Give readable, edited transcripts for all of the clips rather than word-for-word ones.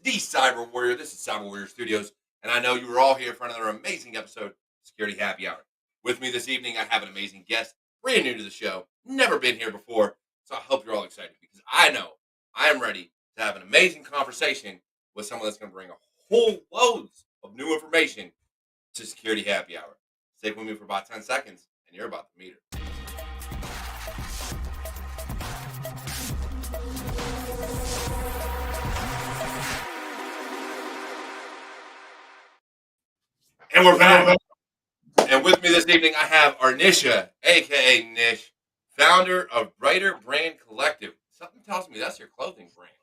the Cyber Warrior. This is Cyber Warrior Studios, and I know you were all here for another amazing episode of Security Happy Hour. With me this evening, I have an amazing guest, brand new to the show, never been here before, so I hope you're all excited because I know I am ready to have an amazing conversation with someone that's going to bring a whole loads of new information to Security Happy Hour. Stick with me for about 10 seconds, and you're about to meet her. And we're back. And with me this evening, I have ArNisha, a.k.a. Nish, founder of Brighter Brand Collective. Something tells me that's your clothing brand.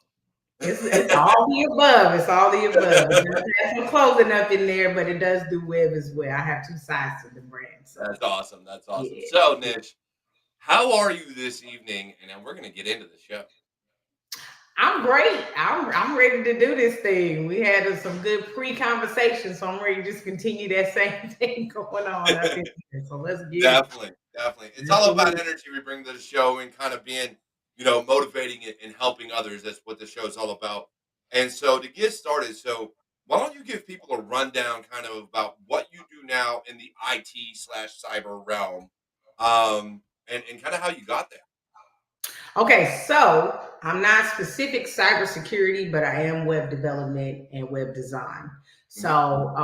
It's all the above. It's all the above. It does have some clothing up in there, but it does do web as well. I have two sides to the brand. So. That's awesome. That's awesome. Yeah. So, Nish, how are you this evening? And then we're going to get into the show. I'm great. I'm ready to do this thing. We had some good pre-conversations, so I'm ready to just continue that same thing going on up in here. So let's get Definitely. It's all about energy we bring to the show and kind of being, motivating it and helping others. That's what the show is all about. And so to get started, why don't you give people a rundown kind of about what you do now in the IT/cyber realm, and kind of how you got there. Okay, so I'm not specific cybersecurity, but I am web development and web design. So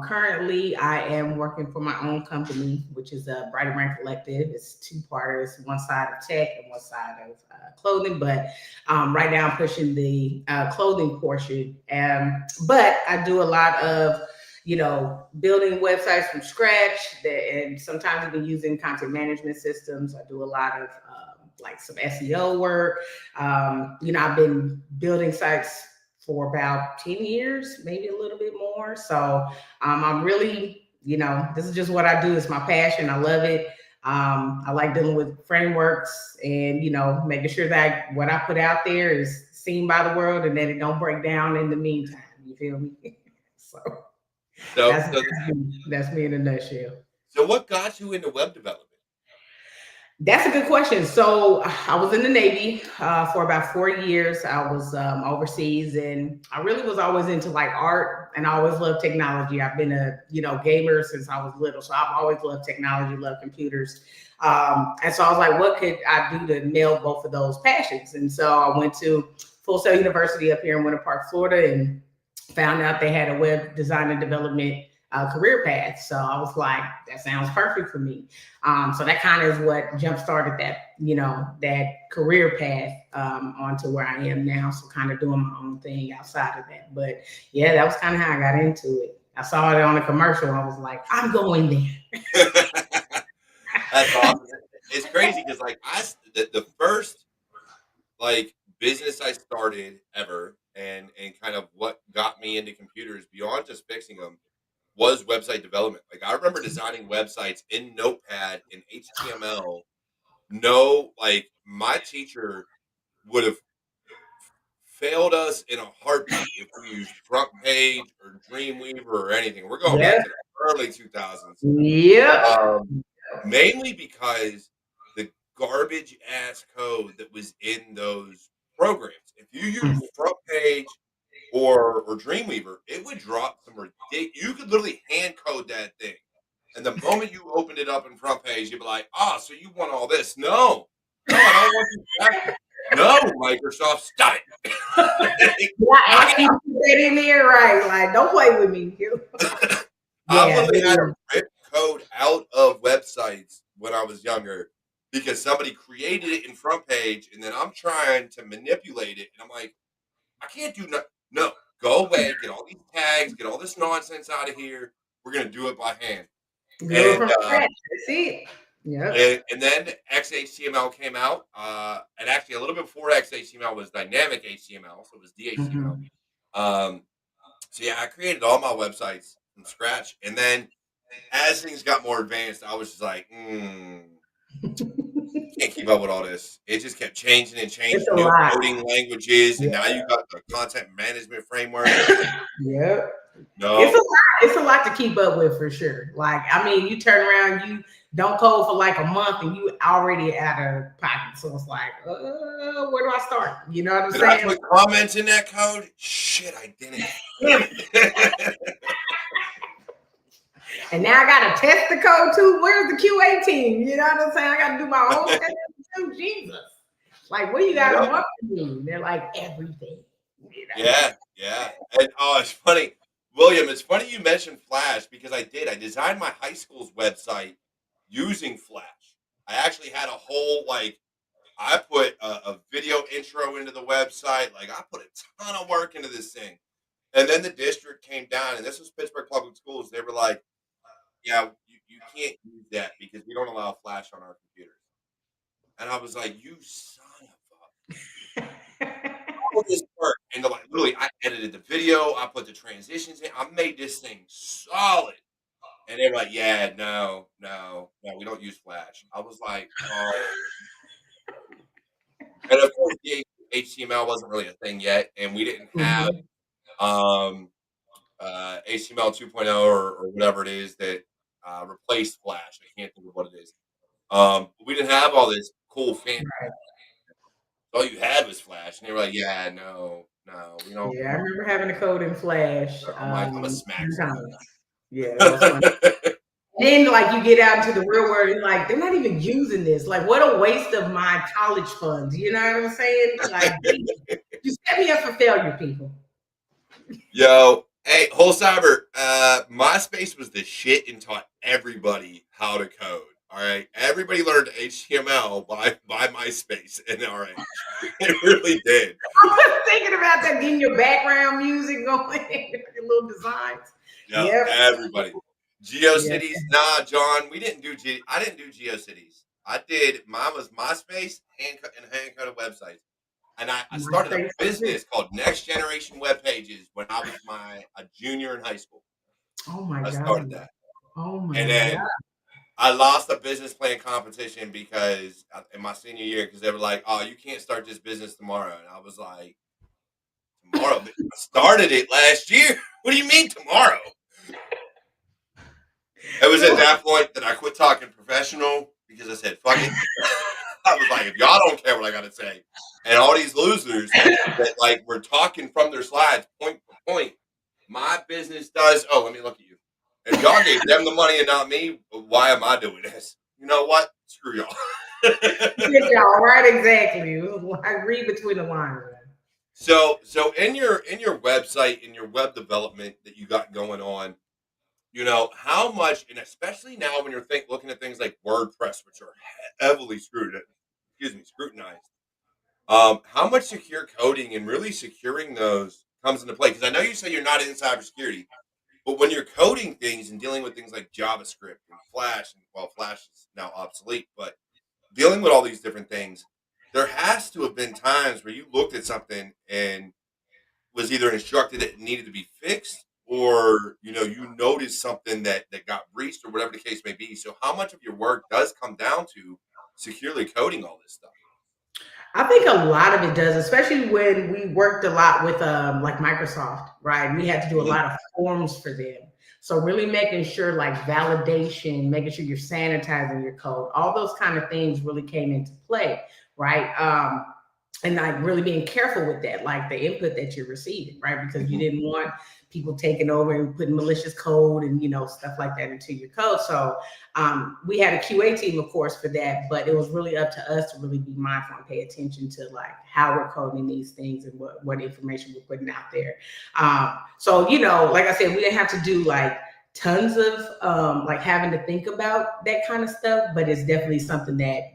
currently I am working for my own company, which is a Brighter Brand Collective. It's two partners, one side of tech and one side of clothing. But right now I'm pushing the clothing portion. But I do a lot of building websites from scratch, and sometimes even using content management systems. I do a lot of like some SEO work. I've been building sites for about 10 years, maybe a little bit more. So I'm really, this is just what I do. It's my passion. I love it. I like dealing with frameworks and, making sure that what I put out there is seen by the world and that it don't break down in the meantime. You feel me? so that's me in a nutshell. So what got you into web development? That's a good question. So I was in the Navy for about 4 years. I was overseas, and I really was always into like art, and I always loved technology. I've been a gamer since I was little, so I've always loved technology, loved computers. And so I was like, what could I do to nail both of those passions? And so I went to Full Sail University up here in Winter Park, Florida, and found out they had a web design and development career path. So I was like, that sounds perfect for me. So that kind of is what jump started that, that career path onto where I am now. So kind of doing my own thing outside of that. But yeah, that was kind of how I got into it. I saw it on a commercial. I was like, I'm going there. That's awesome. It's crazy because the first business I started ever and kind of what got me into computers beyond just fixing them was website development. Like I remember designing websites in Notepad in HTML. My teacher would have failed us in a heartbeat if we used Front Page or Dreamweaver or anything. We're going back to the early 2000s. Yeah. Mainly because the garbage ass code that was in those programs. If you use Front Page or Dreamweaver, it would drop some ridiculous. You could literally hand code that thing, and the moment you opened it up in Front Page, you'd be like, so you want all this? No, I don't want you. No, Microsoft, stop it. I asked you to put that in there, right? Like, don't play with me. I literally had to rip code out of websites when I was younger because somebody created it in Front Page, and then I'm trying to manipulate it, and I'm like, I can't do nothing. No, go away, get all these tags, get all this nonsense out of here. We're going to do it by hand. See? Yeah. And then XHTML came out. And actually, a little bit before XHTML was dynamic HTML, so it was DHTML. So, yeah, I created all my websites from scratch. And then as things got more advanced, I was just like, Can't keep up with all this. It just kept changing and It's changing, a new lot. coding languages, and Yeah. now you got the content management framework. I'm like, Yep. It's a no, lot. It's a lot to keep up with for sure. Like, I mean, you turn around, you don't code for like a month, and you already out of pocket. So it's like, where do I start? You know what I'm did I saying? put comments in that code? Shit, I didn't. Damn it. And now I gotta test the code too. Where's the QA team? You know what I'm saying? I gotta do my own testing too. Jesus. Like, what do you guys Yep. want from me? They're like everything. You know? Yeah. And it's funny, William. It's funny you mentioned Flash because I did. I designed my high school's website using Flash. I actually had a whole I put a video intro into the website. Like I put a ton of work into this thing. And then the district came down, and this was Pittsburgh Public Schools. They were like, "Yeah, you can't use that because we don't allow Flash on our computers." And I was like, "You son of a all this work." And they're like, literally, I edited the video, I put the transitions in, I made this thing solid. And they were like, "Yeah, no, we don't use Flash." I was like, "Oh." And of course, the HTML wasn't really a thing yet, and we didn't have Mhm. um, HTML 2.0 or whatever it is that replaced Flash. I can't think of what it is. But we didn't have all this cool fancy. All you had was Flash, and they were like, "Yeah, no, we don't." Yeah, I remember having a code in Flash. I'm like, "I'm a smack Sometimes. Yeah, that was fun. somebody." Then, like, you get out into the real world, and like, they're not even using this. Like, what a waste of my college funds. You know what I'm saying? Like, you set me up for failure, people. Yo, hey, whole cyber. MySpace was the shit and taught everybody how to code. All right, everybody learned HTML by MySpace in our age. It really did. I was thinking about that, getting your background music going, your little designs. Yeah, Yep. everybody. Yeah. GeoCities, nah, John, we didn't do I didn't do GeoCities. I did. Mine was MySpace and hand coded websites. And I My started a face was it. business called Next Generation Web Pages when I was a junior in high school. Oh my I God. started that, Oh my and God. then I lost a business plan competition because in my senior year, because they were like, "Oh, you can't start this business tomorrow," and I was like, "Tomorrow? I started it last year. What do you mean tomorrow?" It was at So that point that I quit talking professional because I said, "Fuck it." I was like, "If y'all don't care what I got to say," and all these losers that were talking from their slides point for point, my business does. Oh, let me look at you. If y'all gave them the money and not me, why am I doing this? You know what? Screw y'all. get y'all right, exactly. I read between the lines. So in your website, in your web development that you got going on, how much, and especially now when you're looking at things like WordPress, which are heavily scrutinized. How much secure coding and really securing those comes into play? Because I know you say you're not in cybersecurity, but when you're coding things and dealing with things like JavaScript and Flash, and well, Flash is now obsolete, but dealing with all these different things, there has to have been times where you looked at something and was either instructed that it needed to be fixed, or you noticed something that got breached, or whatever the case may be. So, how much of your work does come down to securely coding all this stuff? I think a lot of it does, especially when we worked a lot with like Microsoft, right? We had to do a Mhm. lot of forms for them. So really making sure like validation, making sure you're sanitizing your code, all those kind of things really came into play, right? And like really being careful with that, like the input that you're receiving, right? Because you Mhm. didn't want people taking over and putting malicious code and stuff like that into your code. So we had a QA team, of course, for that, but it was really up to us to really be mindful and pay attention to like how we're coding these things and what information we're putting out there. So like I said, we didn't have to do like tons of like having to think about that kind of stuff, but it's definitely something that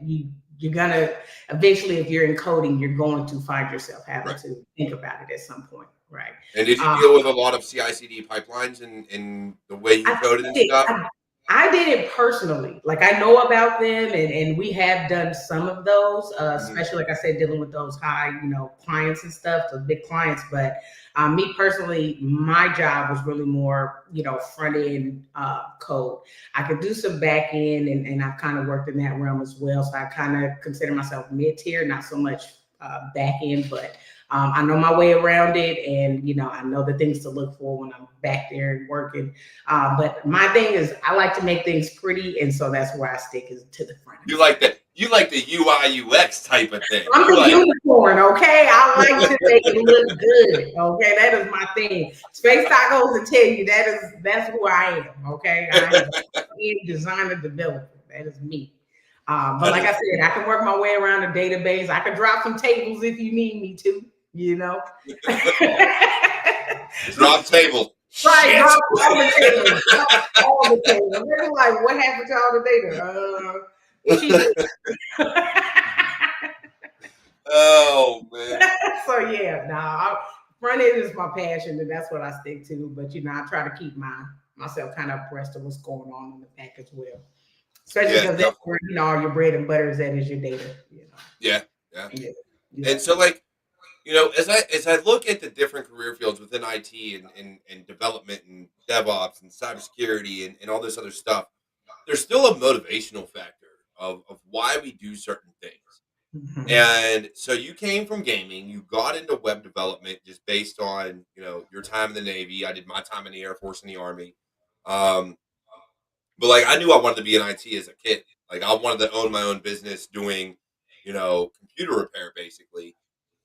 you're gonna eventually, if you're in coding, you're going to find yourself having Right. to think about it at some point, right? And did you Um, deal with a lot of CI/CD pipelines in the way you I coded and did stuff? I did it personally. Like I know about them, and we have done some of those, Mhm. especially like I said, dealing with those high, clients and stuff, those big clients. But me personally, my job was really more, front end code. I could do some back end, and I've kind of worked in that realm as well. So I kind of consider myself mid tier, not so much back end, but I know my way around it, and I know the things to look for when I'm back there and working. But my thing is, I like to make things pretty, and so that's where I stick is to the front end. You like the UI UX type of thing. I'm You the like unicorn, okay? I like to make it look good, okay? That is my thing. Space Tacos will tell you that's who I am, okay? I am a designer developer. That is me. But that like I is said, I can work my way around a database. I can drop some tables if you need me to, you know. drop tables. Right, Shit. drop all the tables, drop all the tables. They're like, what happened to all the data? She did. Oh man. So yeah, nah, front end is my passion, and that's what I stick to. But I try to keep myself kind of abreast of what's going on in the back as well, especially Yeah, because that's definitely. where all your bread and butter is at is your data. Yeah, yeah. Yeah, yeah. And so like, as I look at the different career fields within IT and development and DevOps and cybersecurity and all this other stuff, there's still a motivational factor of why we do certain things. Mhm. And so you came from gaming, you got into web development just based on, your time in the Navy. I did my time in the Air Force and the Army. Um, but like I knew I wanted to be in IT as a kid. Like I wanted to own my own business doing, computer repair basically.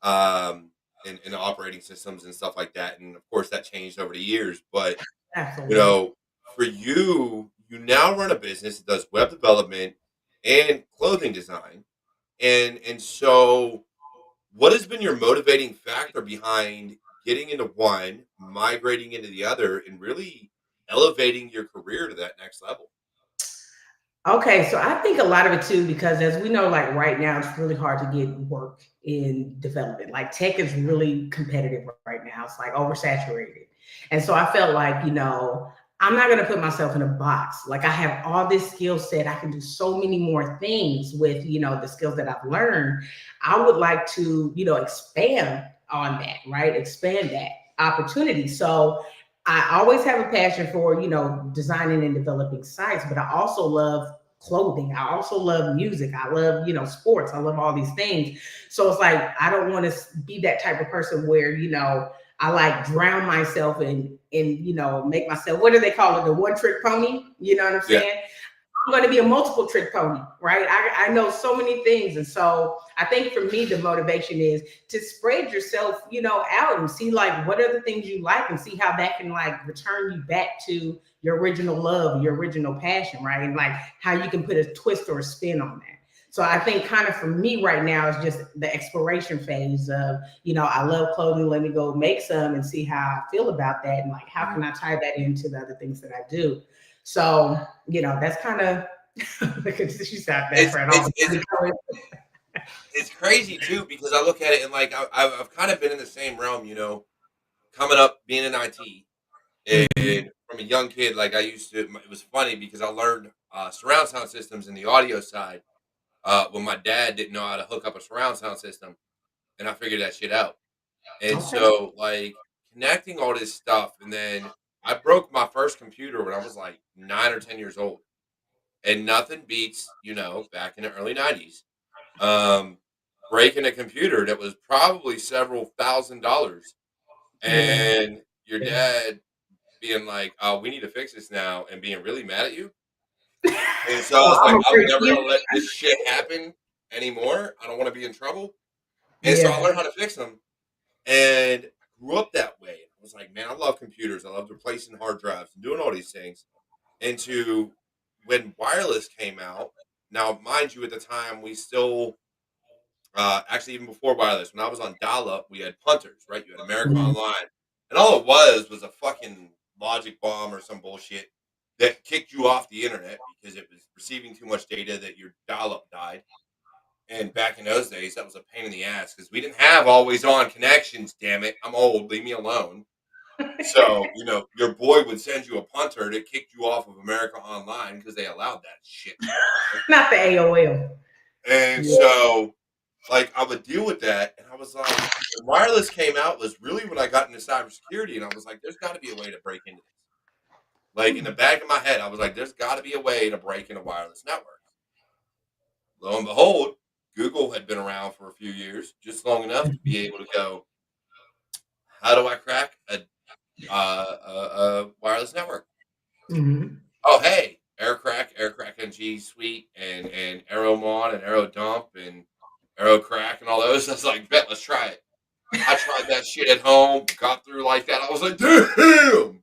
And operating systems and stuff like that. And of course that changed over the years. But, you Absolutely. know, for you, you now run a business that does web development and clothing design. And so what has been your motivating factor behind getting into one, migrating into the other, and really elevating your career to that next level? Okay, so I think a lot of it too, because as we know, like right now, it's really hard to get work in development. Like tech is really competitive right now. It's like oversaturated. And so I felt like, I'm not going to put myself in a box. Like I have all this skill set. I can do so many more things with, the skills that I've learned. I would like to, expand on that, right? Expand that opportunity. So I always have a passion for, designing and developing sites, but I also love clothing. I also love music. I love, sports. I love all these things. So it's like I don't want to be that type of person where, I like drown myself in, make myself, what do they call it? The one trick pony. You know what I'm Yeah. saying? I'm going to be a multiple trick pony, right? I know so many things. And so I think for me, the motivation is to spread yourself, out and see like what are the things you like and see how that can like return you back to your original love, your original passion, right? And like how you can put a twist or a spin on that. So I think kind of for me right now is just the exploration phase of, I love clothing. Let me go make some and see how I feel about that. And like, how Mhm. can I tie that into the other things that I do? So, that's kind of look at she sat there It's for all it's the it's funny colors. it's crazy too because I look at it and like I've kind of been in the same realm, coming up being in IT. Mhm. And from a young kid, like I used to, it was funny because I learned surround sound systems in the audio side when my dad didn't know how to hook up a surround sound system, and I figured that shit out. And Okay. so, like, connecting all this stuff, and then I broke my first computer when I was like 9 or 10 years old, and nothing beats, back in the early '90s, um, breaking a computer that was probably several $1,000s, Yeah. and your dad being like, we need to fix this now, and being really mad at you. And so I So was I'm like, gonna I'm break never you. gonna let this shit happen anymore. I don't want to be in trouble. And so I Yeah. learned how to fix them. And I grew up that way. I was like, man, I love computers. I love replacing hard drives and doing all these things. And to when wireless came out, now mind you, at the time we still actually even before wireless, when I was on dial up, we had punters, right? You had America Mhm. Online. And all it was a fucking logic bomb or some bullshit that kicked you off the internet because it was receiving too much data that your dial up died. And back in those days, that was a pain in the ass because we didn't have always on connections. Damn it, I'm old. Leave me alone. So, your boy would send you a punter that kicked you off of America Online because they allowed that shit for a while. Not the AOL. And Yeah. so, like, I would deal with that, and I was like, when wireless came out was really when I got into cybersecurity, and I was like, there's got to be a way to break into this. Like, in the back of my head, I was like, there's got to be a way to break into wireless networks. Lo and behold, Google had been around for a few years, just long enough to be able to go, how do I crack a wireless network? Mhm. Oh, hey, air crack ng suite and aeromon and aero dump and aero crack and all those. I was like, bet, let's try it. I tried that shit at home, got through like that. I was like, damn.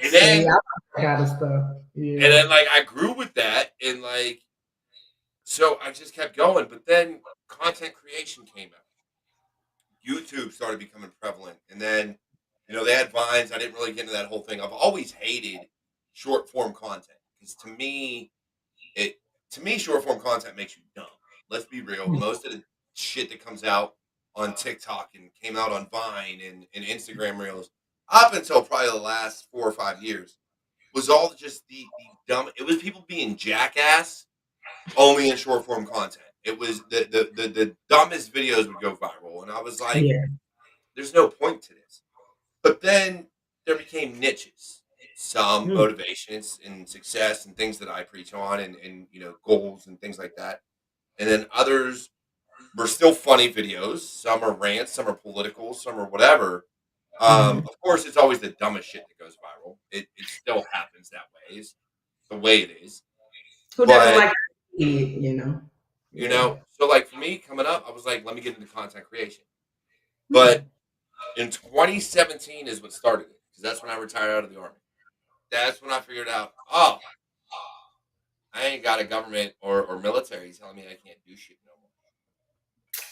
And See, then I like that kind of stuff. and Yeah. then like I grew with that, and like so I just kept going. But then content creation came out. YouTube started becoming prevalent, and then they had Vines. I didn't really get into that whole thing. I've always hated short form content because it to me short form content makes you dumb. Let's be real. Most of the shit that comes out on TikTok and came out on Vine and Instagram Reels up until probably the last 4 or 5 years was all just the dumb. It was people being jackass only in short form content. It was the dumbest videos would go viral, and I was like, Yeah. there's no point to this. But then there became niches, some Mm. motivations and success and things that I preach on, and goals and things like that. And then others were still funny videos. Some are rants, some are political, some are whatever. Mhm. Of course, it's always the dumbest shit that goes viral. It still happens that way. It's the way it is. Who doesn't But like it? Yeah. so like for me coming up, I was like, let me get into content creation. Hmm. But in 2017 is what started it because that's when I retired out of the army. That's when I figured out, oh, I ain't got a government or military telling me I can't do shit no more.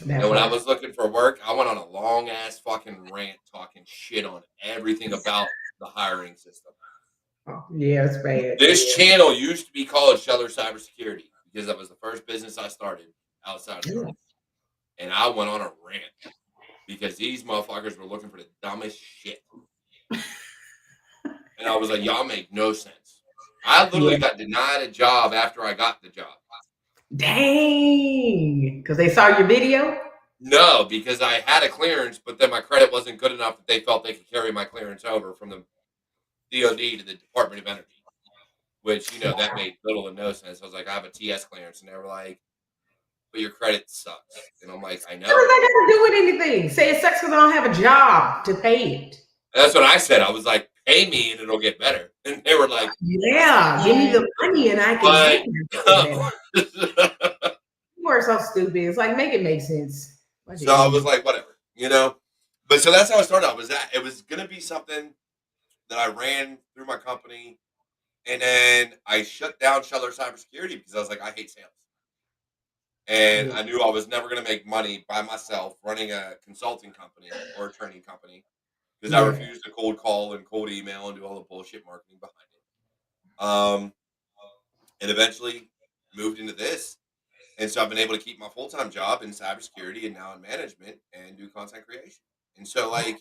That And when I part. was looking for work, I went on a long ass fucking rant talking shit on everything about the hiring system. Oh, yeah, it's bad. This channel used to be called Sheller Cybersecurity because that was the first business I started outside of the Yeah. army. And I went on a rant because these motherfuckers were looking for the dumbest shit. And I was like, y'all make no sense. I Yeah. literally got denied a job after I got the job. Dang. Because they saw your video? No, because I had a clearance, but then my credit wasn't good enough that they felt they could carry my clearance over from the DOD to the Department of Energy, which, that made little to no sense. I was like, I have a TS clearance. And they were like, but your credit sucks. And I'm like, I What does know. that got to do with anything? Say it sucks because I don't have a job to pay it. And that's what I said. I was like, pay me and it'll get better. And they were like, Yeah, give me the money and I can but take it. You are so stupid. It's like make it make sense. Bunch of so I was idiots. like, whatever. But so that's how I started. I was that it was gonna be something that I ran through my company, and then I shut down Sheller Cybersecurity because I was like, I hate sales, and Yeah, I knew I was never gonna make money by myself running a consulting company or a training company because I yeah, refused to cold call and cold email and do all the bullshit marketing behind it. And eventually moved into this. And so I've been able to keep my full time job in cybersecurity and now in management and do content creation. And so, like,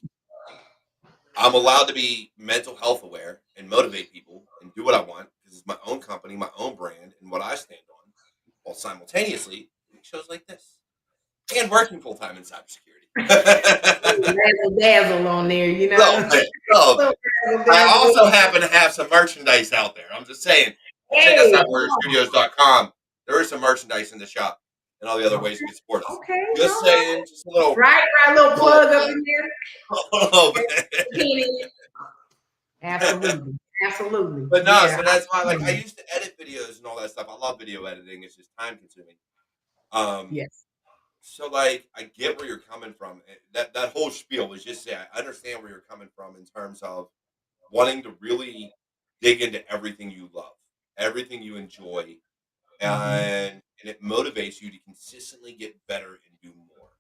I'm allowed to be mental health aware and motivate people and do what I want because it's my own company, my own brand, and what I stand on, while simultaneously doing shows like this and working full time in cybersecurity. A razzle dazzle on there, little bit, a little So bit. razzle I dazzle. also happen to have some merchandise out there. I'm just saying, you check us Hey, out, warriorstudios.com. There is some merchandise in the shop and all the other ways you can support us. okay, Just all right, saying, just a little, right, little little plug up bit. in there. A little bit. Penny. Absolutely, absolutely, But no, yeah. so that's why, like, I used to edit videos and all that stuff. I love video editing. It's just time consuming. Um, Yes. so like, I get where you're coming from. That whole spiel was just say I understand where you're coming from in terms of wanting to really dig into everything you love, everything you enjoy, Hmm. and it motivates you to consistently get better and do more.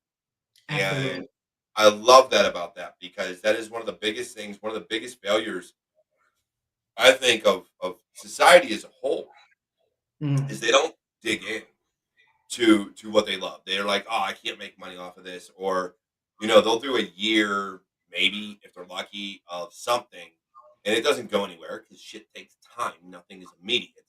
Absolutely. And I love that about that because that is one of the biggest things, one of the biggest failures I think of society as a whole is Mm. they don't dig in to what they love. They're like, oh, I can't make money off of this, or they'll do a year, maybe if they're lucky, of something, and it doesn't go anywhere because shit takes time. Nothing is immediate.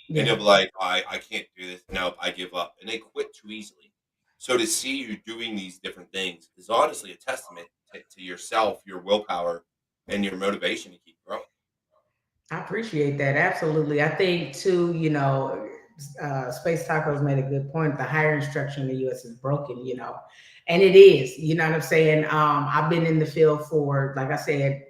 And Yeah. they'll be like, I can't do this. Nope, I give up. And they quit too easily. So to see you doing these different things is honestly a testament to yourself, your willpower, and your motivation to keep growing. I appreciate that. Absolutely. I think too, Space Tacos made a good point. The hiring structure in the US is broken, and it is, you know what I'm saying? I've been in the field for, like I said,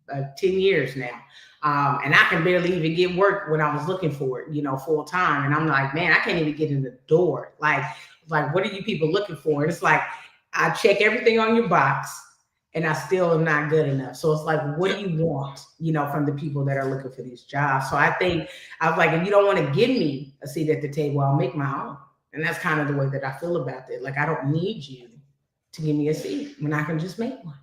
10 years now. And I can barely even get work when I was looking for it, full time. And I'm like, man, I can't even get in the door. Like, what are you people looking for? And it's like, I check everything on your box and I still am not good enough. So it's like, what Yeah. do you want, from the people that are looking for these jobs? So I think I was like, if you don't want to give me a seat at the table, I'll make my own. And that's kind of the way that I feel about it. Like, I don't need you to give me a seat when I can just make one.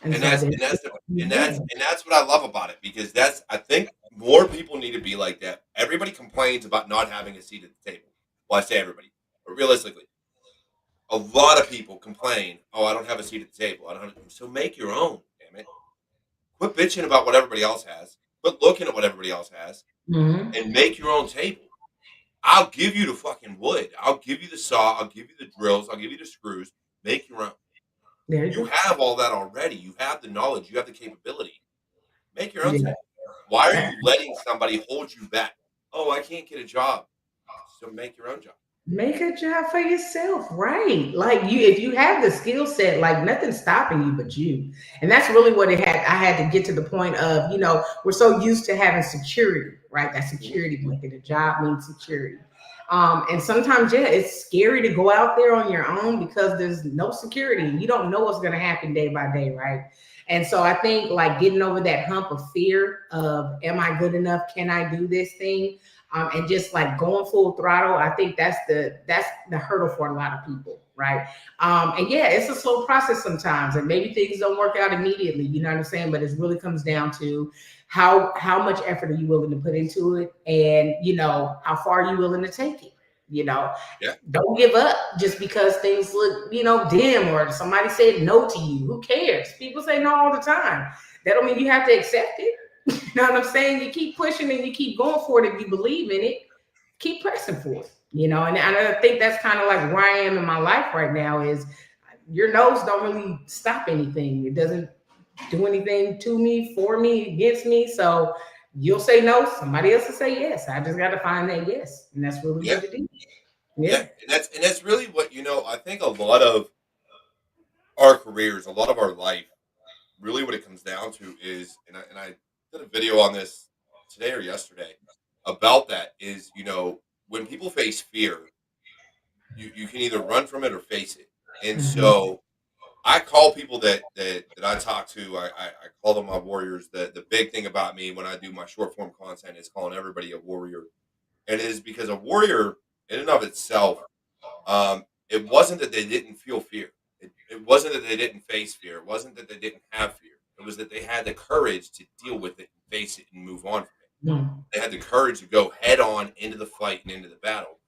And And so that's then and that's the, and yeah. that's what I love about it because I think more people need to be like that. Everybody complains about not having a seat at the table. Well, I say everybody, but realistically, a lot of people complain, "Oh, I don't have a seat at the table. I don't have." So make your own. Damn it! Quit bitching about what everybody else has. Quit looking at what everybody else has, Mhm. and make your own table. I'll give you the fucking wood. I'll give you the saw. I'll give you the drills. I'll give you the screws. Make your own. There you You go. have all that already. You have the knowledge. You have the capability. Make your own Yeah. table. Why are you letting somebody hold you back? Oh, I can't get a job. So make your own job. Make a job for yourself, right? Like if you have the skill set, like nothing's stopping you but you. And that's really what it had. I had to get to the point of, we're so used to having security, right? That Mhm. security blanket. A job means security. And sometimes, yeah, it's scary to go out there on your own because there's no security. You don't know what's going to happen day by day, right? And so I think like getting over that hump of fear of, am I good enough? Can I do this thing? And just like going full throttle. I think that's the hurdle for a lot of people, right? And yeah, it's a slow process sometimes, and maybe things don't work out immediately. You know what I'm saying? But it really comes down to how much effort are you willing to put into it, and how far are you willing to take it. You know, Yeah. don't give up just because things look dim or somebody said no to you. Who cares? People say no all the time. That don't mean you have to accept it. You know what I'm saying? You keep pushing and you keep going for it if you believe in it. Keep pressing for it. And I think that's kind of like where I am in my life right now is your nose don't really stop anything. It doesn't do anything to me, for me, against me. So you'll say no, somebody else will say yes. I just got to find that yes. And that's really Yeah. what it is. Yeah. Yeah. And that's really what I think a lot of our careers, a lot of our life, really what it comes down to is, and I did a video on this today or yesterday about that is, when people face fear, you can either run from it or face it. And Mhm. so I call people that I talk to, I call them my warriors. The big thing about me when I do my short form content is calling everybody a warrior. And it is because a warrior in and of itself, it wasn't that they didn't feel fear. It wasn't that they didn't face fear. It wasn't that they didn't have fear. It was that they had the courage to deal with it and face it and move on from it. Mhm. They had the courage to go head on into the fight and into the battle.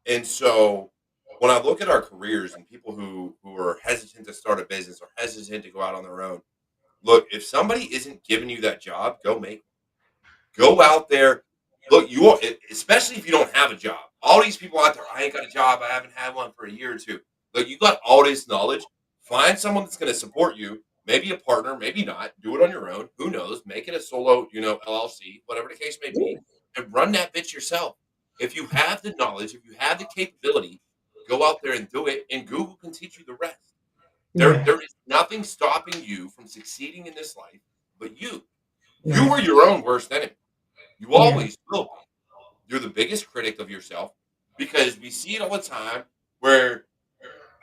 And so when I look at our careers and people who are hesitant to start a business or hesitant to go out on their own, look, if somebody isn't giving you that job, go make Go out there. Look, especially if you don't have a job. All these people out there, I ain't got a job. I haven't had one for a year or two. Look, you got all this knowledge. Find someone that's going to support you. Maybe a partner, maybe not. Do it on your own. Who knows? Make it a solo, LLC, whatever the case may Yeah. be, and run that bitch yourself. If you have the knowledge, if you have the capability, go out there and do it. And Google can teach you the rest. Yeah. There is nothing stopping you from succeeding in this life, but you. You Right. are your own worst enemy. You Yeah. always will be. You're the biggest critic of yourself because we see it all the time where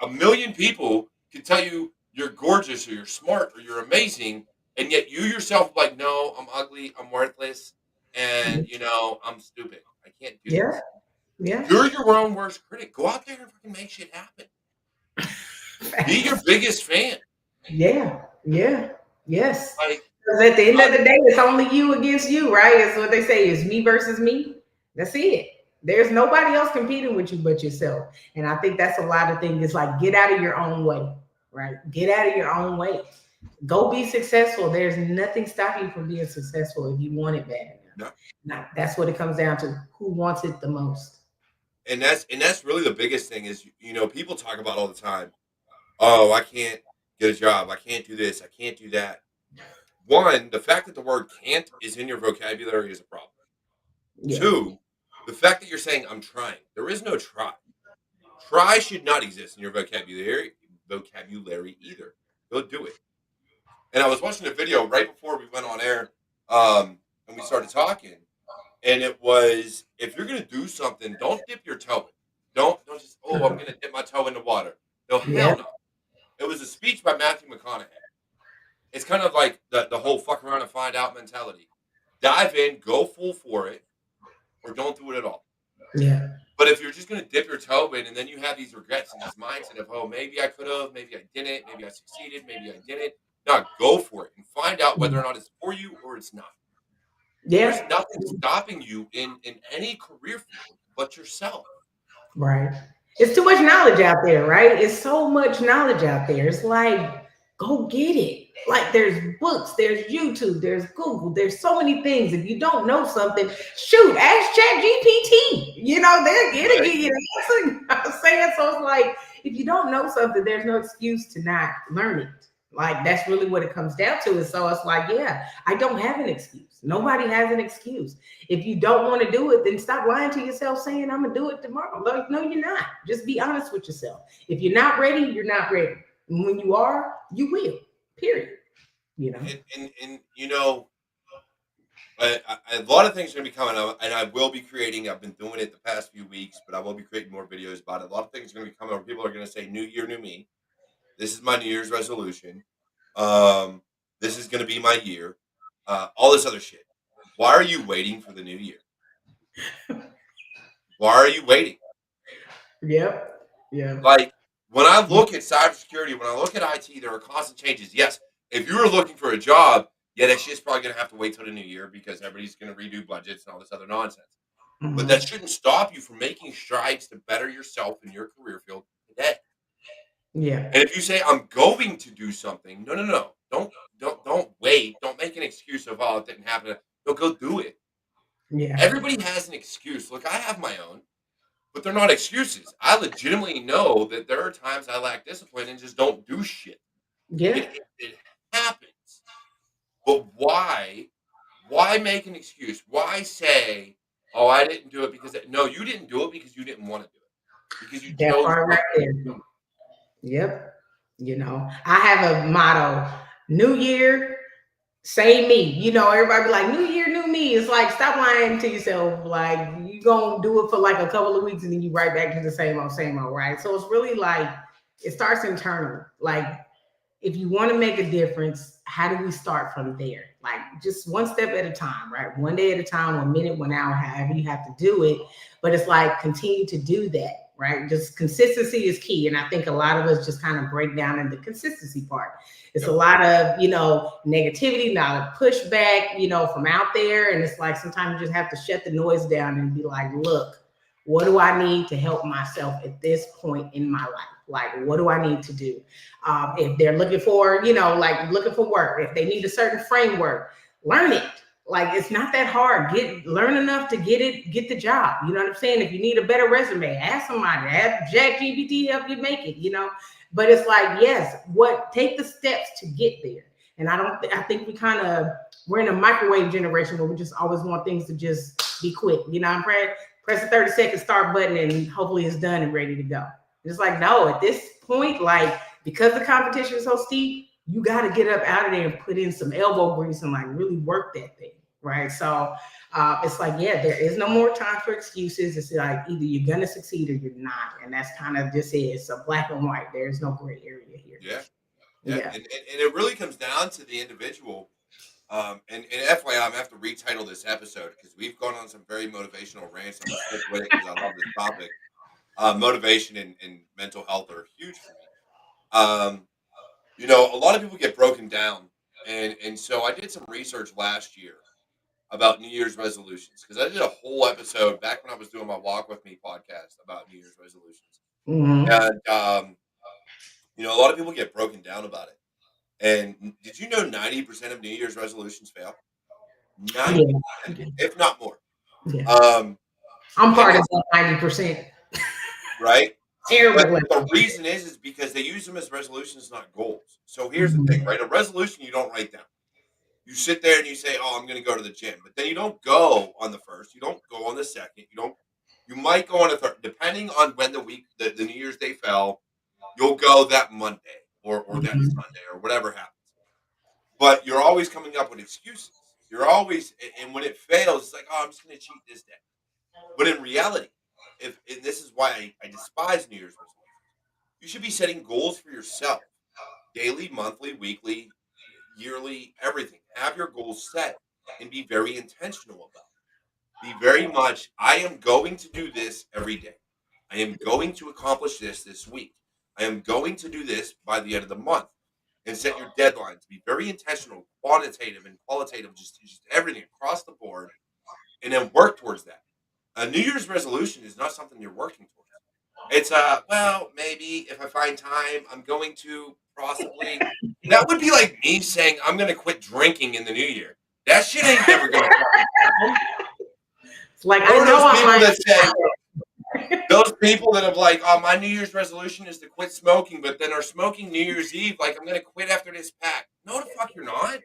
a million people can tell you you're gorgeous or you're smart or you're amazing, and yet you yourself are like, no, I'm ugly, I'm worthless, and I'm stupid. I can't do Yeah. this. Yeah. You're your own worst critic. Go out there and fucking make shit happen. Be your Facts. biggest fan. Yeah. Yeah. Yes. Like, Because at the end I, of the day, it's only you against you, right? It's what they say is me versus me. That's it. There's nobody else competing with you but yourself. And I think that's a lot of things. It's like get out of your own way. right? Get out of your own way. Go be successful. There's nothing stopping you from being successful if you want it bad enough. No. Now, that's what it comes down to. Who wants it the most? And that's really the biggest thing is, people talk about all the time. Oh, I can't get a job. I can't do this. I can't do that. One, the fact that the word can't is in your vocabulary is a problem. Yeah, Two, the fact that you're saying I'm trying. There is no try. Try should not exist in your vocabulary either. Go do it. And I was watching a video right before we went on air, and we started talking, and it was, if you're gonna do something, don't dip your toe in. Don't just, I'm gonna dip my toe in the water. No, yeah, hell no. It was a speech by Matthew McConaughey. It's kind of like the whole fuck around and find out mentality. Dive in, go full for it, or don't do it at all. yeah, But if you're just going to dip your toe in and then you have these regrets and these mindset of, oh, maybe I could have, maybe I didn't, maybe I succeeded, maybe I didn't. No, go for it and find out whether or not it's for you or it's not. There's yeah. nothing stopping you in any career field but yourself. Right. It's too much knowledge out there, right? It's so much knowledge out there. It's like, go get it. Like there's books, there's YouTube, there's Google, there's so many things. If you don't know something, shoot, ask Chat GPT. They're gonna Right? give you the answer. I'm saying so. It's like if you don't know something, there's no excuse to not learn it. Like that's really what it comes down to. And so it's like, yeah, I don't have an excuse. Nobody has an excuse. If you don't want to do it, then stop lying to yourself saying I'm gonna do it tomorrow. Like, no, you're not. Just be honest with yourself. If you're not ready, you're not ready. And when you are, you will. Period. You know. And a lot of things are going to be coming up, and I will be creating. I've been doing it the past few weeks, but I will be creating more videos about it. A lot of things are going to be coming up. People are going to say, "New year, new me." This is my New Year's resolution. Um, this is going to be my year. All this other shit. Why are you waiting for the new year? Why are you waiting? Yep. Yeah. Like, when I look at cybersecurity, when I look at IT, there are constant changes. Yes, if you were looking for a job, yeah, that shit's probably going to have to wait till the new year because everybody's going to redo budgets and all this other nonsense. But Mhm. that shouldn't stop you from making strides to better yourself in your career field today. Yeah. And if you say I'm going to do something, no, no, no, don't wait. Don't make an excuse of, oh, it didn't happen. No, go do it. Yeah. Everybody has an excuse. Look, I have my own, but they're not excuses. I legitimately know that there are times I lack discipline and just don't do shit. Yeah. It happens. But why? Why make an excuse? Why say, oh, I didn't do it because no, you didn't do it because you didn't want to do it. Because you That chose part right not to there. do it. Yep. I have a motto: New Year, same me. Everybody be like, New Year, new me. It's like, stop lying to yourself. Like, you gonna do it for like a couple of weeks and then you right back to the same old, right? So it's really like, it starts internal. Like, if you want to make a difference, how do we start from there? Like just one step at a time, right? One day at a time, 1 minute, 1 hour, however you have to do it. But it's like continue to do that, right? Just consistency is key. And I think a lot of us just kind of break down in the consistency part. It's a Yep. lot of, negativity, not a pushback, from out there. And it's like sometimes you just have to shut the noise down and be like, look, what do I need to help myself at this point in my life? Like, what do I need to do? If they're looking for, like looking for work, if they need a certain framework, learn it. Like, it's not that hard. Learn enough to get the job. You know what I'm saying? If you need a better resume, ask somebody, have ChatGPT help you make it. But it's like, yes, take the steps to get there. And I think we're in a microwave generation where we just always want things to just be quick. I'm press the 30-second start button and hopefully it's done and ready to go. It's like, no, at this point, like, because the competition is so steep, you got to get up out of there and put in some elbow grease and like really work that thing, right? So it's like, yeah, there is no more time for excuses. It's like either you're gonna succeed or you're not, and that's kind of just it. It's a black and white. There's no gray area here. Yeah. Yeah. Yeah. And it really comes down to the individual. And FYI, I'm going to have to retitle this episode because we've gone on some very motivational rants. I'm going to stick with it because I love this topic. Motivation and mental health are huge for me. A lot of people get broken down. And so I did some research last year about New Year's resolutions because I did a whole episode back when I was doing my Walk With Me podcast about New Year's resolutions. Mm-hmm. And A lot of people get broken down about it. And did you know 90% of New Year's resolutions fail? Yeah, 90%, if not more. yeah. Um, I'm and part of it's that 90%. right. Terrible But at the reason is because they use them as resolutions, not goals. So here's the thing, Mhm. right? A resolution you don't write down. You sit there and you say, "Oh, I'm going to go to the gym," but then you don't go on the first. You don't go on the second. You don't. You might go on the third, depending on when the New Year's Day fell. You'll go that Monday or that Mhm. Sunday or whatever happens. But you're always coming up with excuses. You're always, and when it fails, it's like, "Oh, I'm just going to cheat this day." But in reality, if and this is why I despise New Year's resolutions, you should be setting goals for yourself, daily, monthly, weekly, yearly, everything. Have your goals set and be very intentional about it. Be very much, I am going to do this every day. I am going to accomplish this week. I am going to do this by the end of the month. And set your deadlines. Be very intentional, quantitative and qualitative, just everything across the board, and then work towards that. A New Year's resolution is not something you're working towards. It's well, maybe if I find time, I'm going to possibly. That would be like me saying I'm going to quit drinking in the new year. That shit ain't never going to fucking happen. It's like I Or know those I people might. that say, those people that have like, oh, my New Year's resolution is to quit smoking, but then are smoking New Year's Eve. Like, I'm going to quit after this pack. No, the fuck you're not.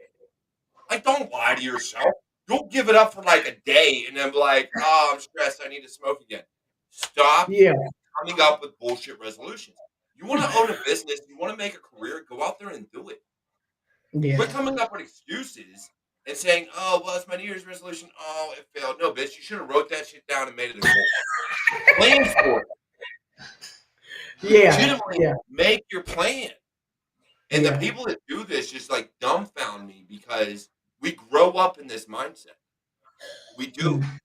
Like, don't lie to yourself. Don't give it up for like a day and then be like, oh, I'm stressed. I need to smoke again. Stop Yeah, coming up with bullshit resolutions. You want to own a business, you want to make a career, go out there and do it. Quit yeah, coming up with excuses and saying, "Oh, well, it's my New Year's resolution. Oh, it failed." No, bitch, you should have wrote that shit down and made it a goal. Plan for it. yeah, Legitimately yeah, make your plan. And the yeah. people that do this just like dumbfound me because we grow up in this mindset. We do. Mm.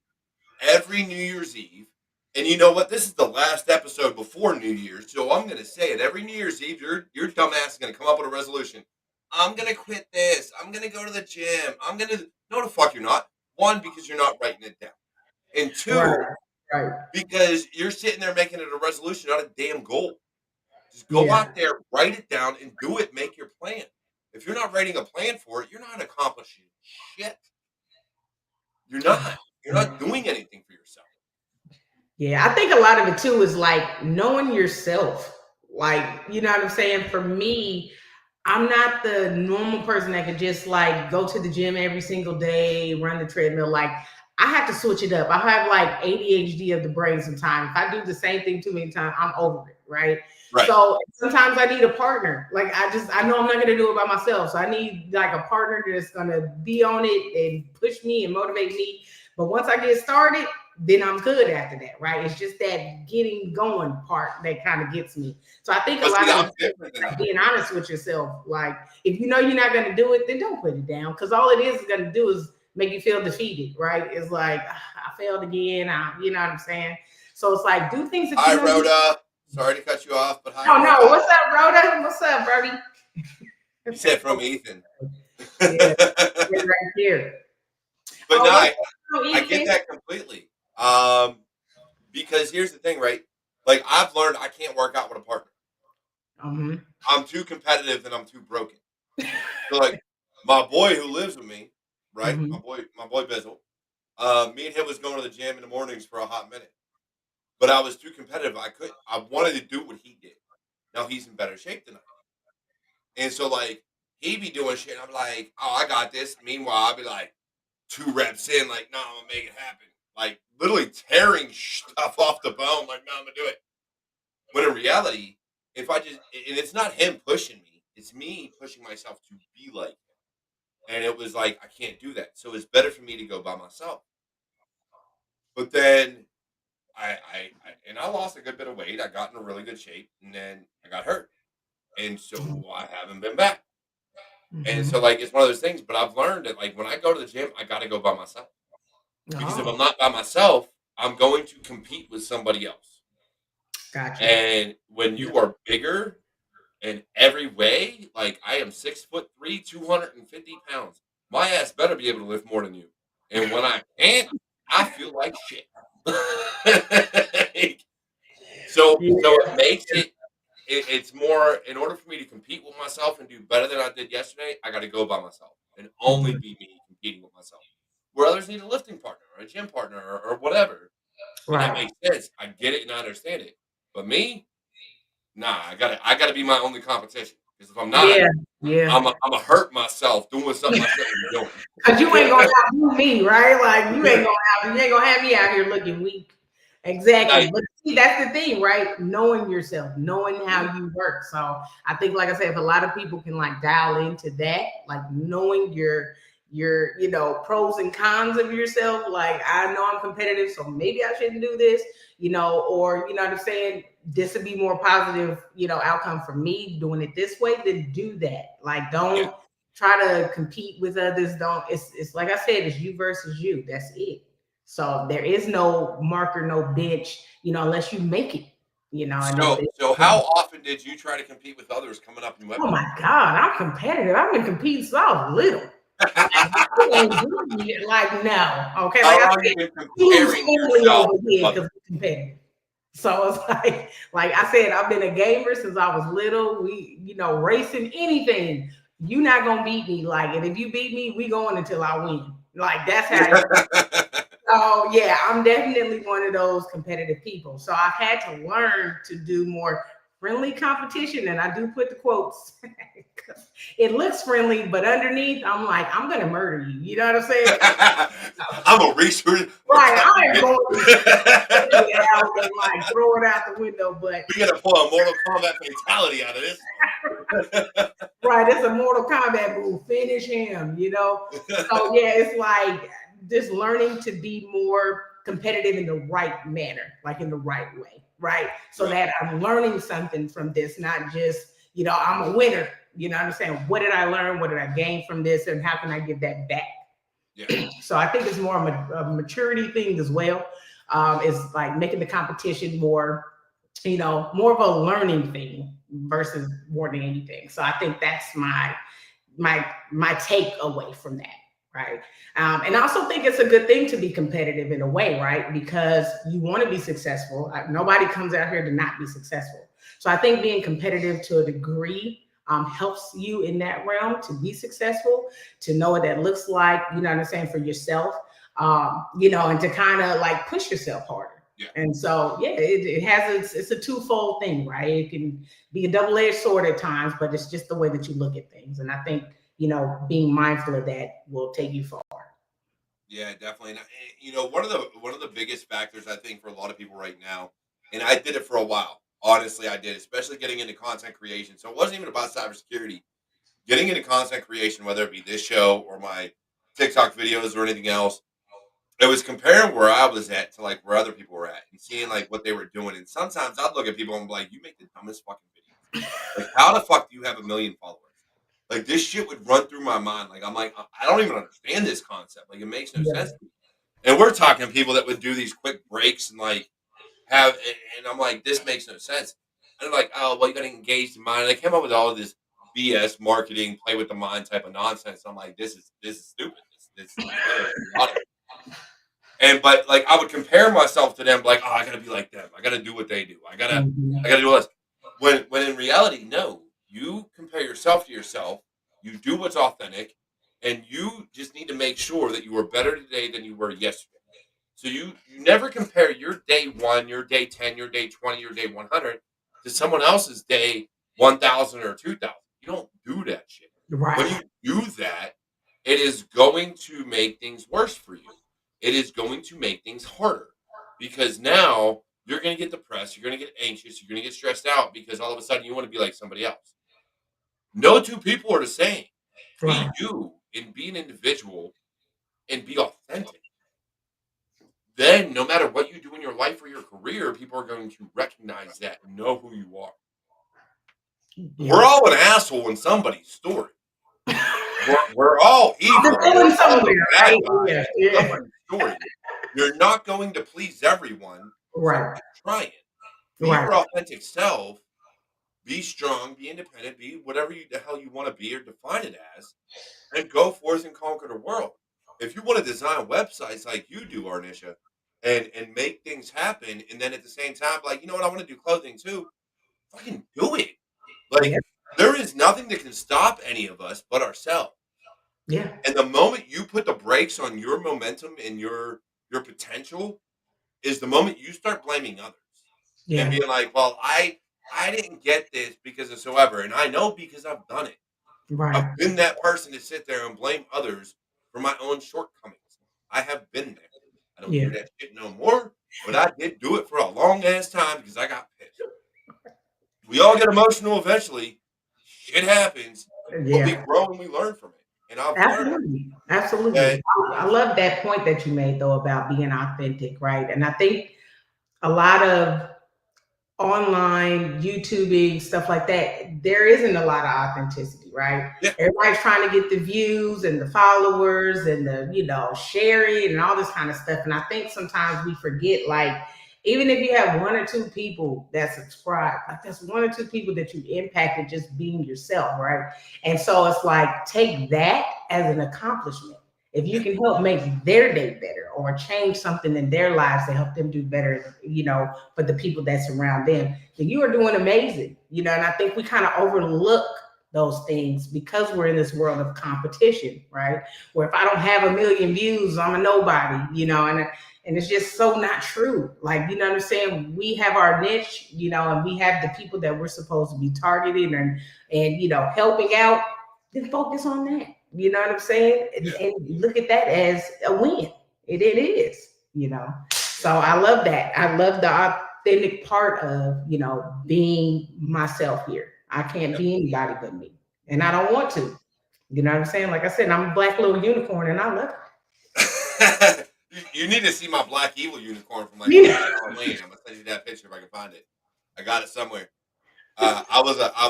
Every New Year's Eve. And you know what? This is the last episode before New Year's, so I'm going to say it. Every New Year's Eve, your dumbass is going to come up with a resolution. I'm going to quit this. I'm going to go to the gym. I'm going to. No, the fuck you're not. One, because you're not writing it down. And Right, two, right. because you're sitting there making it a resolution, not a damn goal. Just go Yeah, out there, write it down, and do it. Make your plan. If you're not writing a plan for it, you're not accomplishing shit. You're not. You're not doing anything for yourself. yeah. I think a lot of it too is like knowing yourself. Like, you know what I'm saying? For me, I'm not the normal person that could just like go to the gym every single day, run the treadmill. Like, I have to switch it up. I have like ADHD of the brain sometimes. If I do the same thing too many times, I'm over it, right? Right. So sometimes I need a partner. Like, I know I'm not gonna do it by myself. So I need like a partner that's gonna be on it and push me and motivate me. But once I get started, then I'm good after that, right? It's just that getting going part that kind of gets me. So I think a But see, lot of I'm it different than like that. being honest with yourself. Like, if you know you're not going to do it, then don't put it down, because all it is going to do is make you feel defeated, right? It's like, I failed again. You know what I'm saying? So it's like, do things that you Hi, know you. Rhoda. Sorry to cut you off, but hi, Oh no, Rhoda. what's up, Rhoda? What's up, Brody? You said from Ethan. Yeah, But yeah, right here. no, Oh, what's up, I get Ethan? that completely. Because here's the thing, right? Like I've learned I can't work out with a partner. Mm-hmm. I'm too competitive and I'm too broken. So like my boy who lives with me, right? Mm-hmm. My boy Bizzle. Me and him was going to the gym in the mornings for a hot minute. But I was too competitive. I wanted to do what he did. Now he's in better shape than I am. And so like he be doing shit. And I'm like, oh, I got this. Meanwhile, I'll be like 2 reps in, like, no, I'm gonna make it happen. Like literally tearing stuff off the bone, like, no, I'm gonna do it. When in reality, if I just and it's not him pushing me, it's me pushing myself to be like him. And it was like I can't do that. So it's better for me to go by myself. But then I lost a good bit of weight. I got in a really good shape, and then I got hurt, and so I haven't been back. And Mm-hmm. so like it's one of those things. But I've learned that like when I go to the gym, I got to go by myself because if I'm Oh, not by myself, I'm going to compete with somebody else. got you. And when Yeah. you are bigger in every way, like I am 6'3", 250 pounds. My ass better be able to lift more than you. And when I can't, I feel like shit. so Yeah. so it makes it's more in order for me to compete with myself and do better than I did yesterday, I got to go by myself and only Mhm. be me competing with myself. Where others need a lifting partner or a gym partner or whatever, and that Right. makes sense. I get it and I understand it. But me, nah, I gotta be my only competition. Because if I'm not, Yeah. Yeah. I'm a hurt myself doing something I shouldn't be doing. Cause you ain't gonna outdo me, right? Like you ain't gonna have me out here looking weak. Exactly. Like, But see, that's the thing, right? Knowing yourself, knowing yeah, how you work. So I think, like I said, if a lot of people can like dial into that, like knowing your pros and cons of yourself, like I know I'm competitive, so maybe I shouldn't do this, or you know what I'm saying, this would be more positive, outcome for me doing it this way, then do that. Like yeah. don't try to compete with others. Don't it's like I said, it's you versus you. That's it. So there is no marker, no bench, unless you make it, and then So how often did you try to compete with others coming up in web oh my development? God, I'm competitive. I've been competing since I was little. Like, you ain't doing it. Like, no. Okay, like How I long you said, been who's comparing family yourself over to here because others? we're competitive. So it's like I said, I've been a gamer since I was little. We, racing anything. You not gonna beat me. Like, and if you beat me, we going until I win. Like that's how. Oh yeah, I'm definitely one of those competitive people. So I've had to learn to do more friendly competition, and I do put the quotes. 'Cause it looks friendly, but underneath, I'm like, I'm gonna murder you. You know what I'm saying? I'm a researcher. I'm gonna Right. cut I you, am bitch. going to take it out and like throw it out the window. But We gotta pull a Mortal Kombat fatality out of this right, it's a Mortal Kombat move. Finish him. one. So yeah, it's like just learning to be more competitive in the right manner, like in the right way, right? So Right. that I'm learning something from this, not just, I'm a winner. You know what I'm saying? What did I learn? What did I gain from this? And how can I give that back? Yeah. So I think it's more of a maturity thing as well. It's like making the competition more, more of a learning thing versus more than anything. So I think that's my take away from that, right? And I also think it's a good thing to be competitive in a way, right? Because you want to be successful. Nobody comes out here to not be successful. So I think being competitive to a degree helps you in that realm to be successful, to know what that looks like. You know what I'm saying, for yourself, and to kind of like push yourself harder. Yeah. And so, yeah, it has it's a twofold thing, right? It can be a double-edged sword at times, but it's just the way that you look at things. And I think, being mindful of that will take you far. Yeah, definitely. One of the biggest factors I think for a lot of people right now, and I did it for a while. Honestly, I did, especially getting into content creation. So it wasn't even about cybersecurity. Getting into content creation, whether it be this show or my TikTok videos or anything else, it was comparing where I was at to like where other people were at and seeing like what they were doing. And sometimes I'd look at people and be like, "You make the dumbest fucking videos. Like, how the fuck do you have a million followers?" Like this shit would run through my mind. Like I'm like, I don't even understand this concept. Like it makes no Yeah. sense to me. And we're talking people that would do these quick breaks and like and I'm like, this makes no sense. And they're like, oh, well, you got to engage the mind. And they came up with all of this BS marketing, play with the mind type of nonsense. I'm like, this is stupid. This is literally idiotic. And but like I would compare myself to them, like, oh, I gotta be like them. I gotta do what they do. I Mhm. gotta do all this. When in reality, no, you compare yourself to yourself, you do what's authentic, and you just need to make sure that you are better today than you were yesterday. So you never compare your day one, your day 10, your day 20, your day 100 to someone else's day 1,000 or 2,000. You don't do that shit. When Right. you do that, it is going to make things worse for you. It is going to make things harder because now you're going to get depressed, you're going to get anxious, you're going to get stressed out because all of a sudden you want to be like somebody else. No two people are the same. Be Right. you and be an individual and be authentic. Then no matter what you do in your life or your career, people are going to recognize that and know who you are. We're Yeah. all an asshole in somebody's story. We're all I'm evil. We're going all the somewhere, bad right? guys Yeah. in Yeah. somebody's story. You're not going to please everyone, so Right. quit trying. Be Right. your authentic self. Be strong. Be independent. Be whatever the hell you want to be or define it as, and go forth and conquer the world. If you want to design websites like you do, Arnisha, and make things happen, and then at the same time, like, you know what, I want to do clothing too. fucking do it. Like, Yeah. there is nothing that can stop any of us but ourselves. Yeah. And the moment you put the brakes on your momentum and your potential is the moment you start blaming others and Yeah. being like, "Well, I didn't get this because of so ever," and I know because I've done it. Right. I've been that person to sit there and blame others for my own shortcomings. I have been there. I don't do Yeah. that shit no more, but I did do it for a long ass time because I got pissed. We all get emotional eventually. Shit happens, but we Yeah. grow and we learn from it. And I've learned Absolutely. Absolutely. that. I love that point that you made though about being authentic, right? And I think a lot of online YouTubing stuff like that, there isn't a lot of authenticity, right? Yeah, Everybody's trying to get the views and the followers and the sharing and all this kind of stuff. And I think sometimes we forget, like, even if you have one or two people that subscribe, like that's one or two people that you impacted just being yourself, right? And so it's like take that as an accomplishment. If you yeah, can help make their day better or change something in their lives to help them do better, for the people that surround them, then you are doing amazing. And I think we kind of overlook those things because we're in this world of competition, right? Where if I don't have a million views, I'm a nobody, and it's just so not true. Like, you know what I'm saying? We have our niche, and we have the people that we're supposed to be targeting and helping out, then focus on that. You know what I'm saying? And, yeah, and look at that as a win. It is. So yeah, I love that. I love the authentic part of, being myself here. I can't yep. be anybody but me. And I don't want to. You know what I'm saying? Like I said, I'm a black little unicorn and I love it. You need to see my black evil unicorn from like You last know? Halloween. I'm gonna send you that picture if I can find it. I got it somewhere. I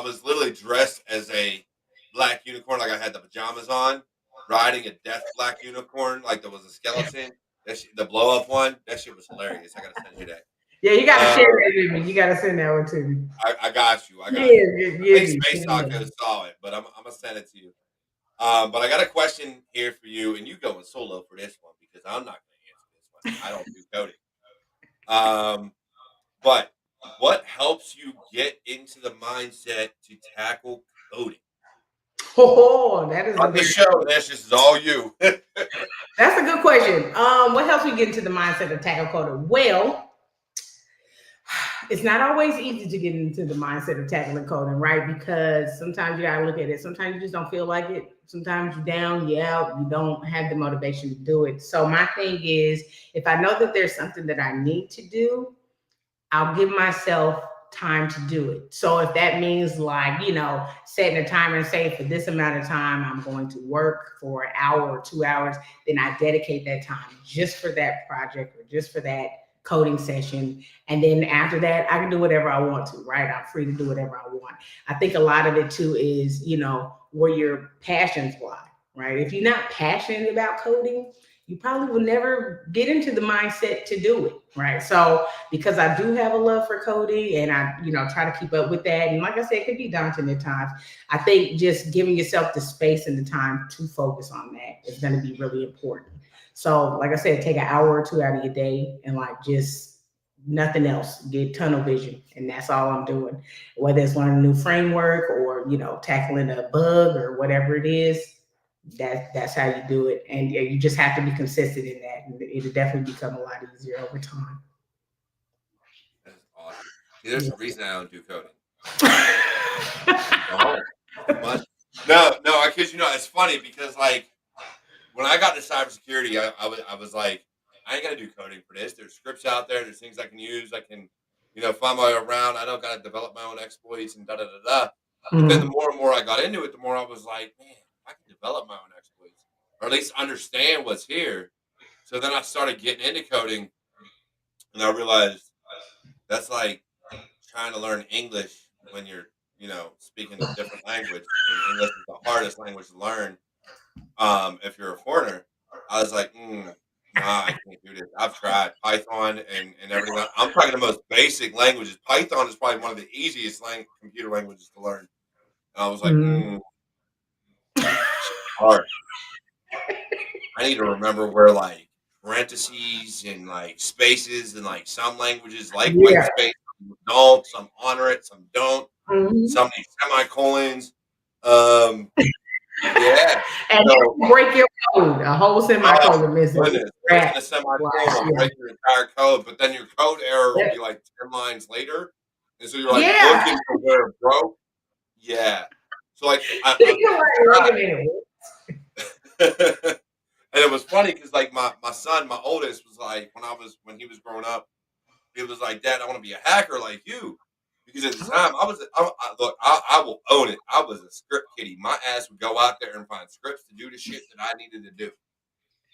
was literally dressed as a black unicorn, like I had the pajamas on, riding a death black unicorn, like there was a skeleton. The blow up one. That shit was hilarious. I gotta send you that. Yeah, you gotta share Um, that with me. You gotta send that one to me. I got you. I Yeah, got you. I think yeah, Space yeah. Taco saw it, but I'm gonna send it to you. But I got a question here for you, and you going solo for this one because I'm not gonna answer this one. I don't do coding. Um, but what helps you get into the mindset to tackle coding? Oh, that is a On the very show, this is all you. that's a good question. What helps me get into the mindset of tackle coding? Well, it's not always easy to get into the mindset of tackling coding, right? Because sometimes you gotta look at it. Sometimes you just don't feel like it. Sometimes you're down, you out, you don't have the motivation to do it. So my thing is, if I know that there's something that I need to do, I'll give myself time to do it. So if that means like, setting a timer and say for this amount of time, I'm going to work for an hour or 2 hours, then I dedicate that time just for that project or just for that coding session. And then after that, I can do whatever I want to, right? I'm free to do whatever I want. I think a lot of it too is, where your passions lie, right? If you're not passionate about coding, you probably will never get into the mindset to do it, right? So because I do have a love for coding and I, try to keep up with that. And like I said, it could be daunting at times. I think just giving yourself the space and the time to focus on that is going to be really important. So, like I said, take an hour or two out of your day and like just nothing else, get tunnel vision. And that's all I'm doing. Whether it's learning a new framework or, tackling a bug or whatever it is, that's how you do it. And yeah, you just have to be consistent in that. And it'll definitely become a lot easier over time. That is awesome. See, there's a reason I don't do coding. Yeah. Oh, too much. No, no, I kid you not. It's funny because like when I got to cybersecurity, I was like, I ain't gotta do coding for this. There's scripts out there. There's things I can use. I can, find my way around. I don't gotta develop my own exploits and da da da da. But then the Mhm. more and more I got into it, the more I was like, man, I can develop my own exploits, or at least understand what's here. So then I started getting into coding, and I realized that's like trying to learn English when you're, speaking a different language, and English is the hardest language to learn. If you're a foreigner, I was like, nah, I can't do this. I've tried Python and everything. I'm talking the most basic languages. Python is probably one of the easiest computer languages to learn. And I was like, Mhm. shit's hard. I need to remember where like parentheses and like spaces and like some languages like white Yeah. space. don't. Some honor it, some don't. Mhm. Some need semicolons. Um, yeah. And So, then break your code. A whole oh semicolon missing. goodness, breaking Scratch. a Like, semicolon will yeah. break your entire code, but then your code error will Yeah. be like 10 lines later, and so you're like Yeah. looking for where it broke. Yeah. So like You're I like looking at it. tried. And it was funny because like my son, my oldest, was like when he was growing up, he was like, "Dad, I want to be a hacker like you." Because at the time, look, I will own it. I was a script kiddie. My ass would go out there and find scripts to do the shit that I needed to do.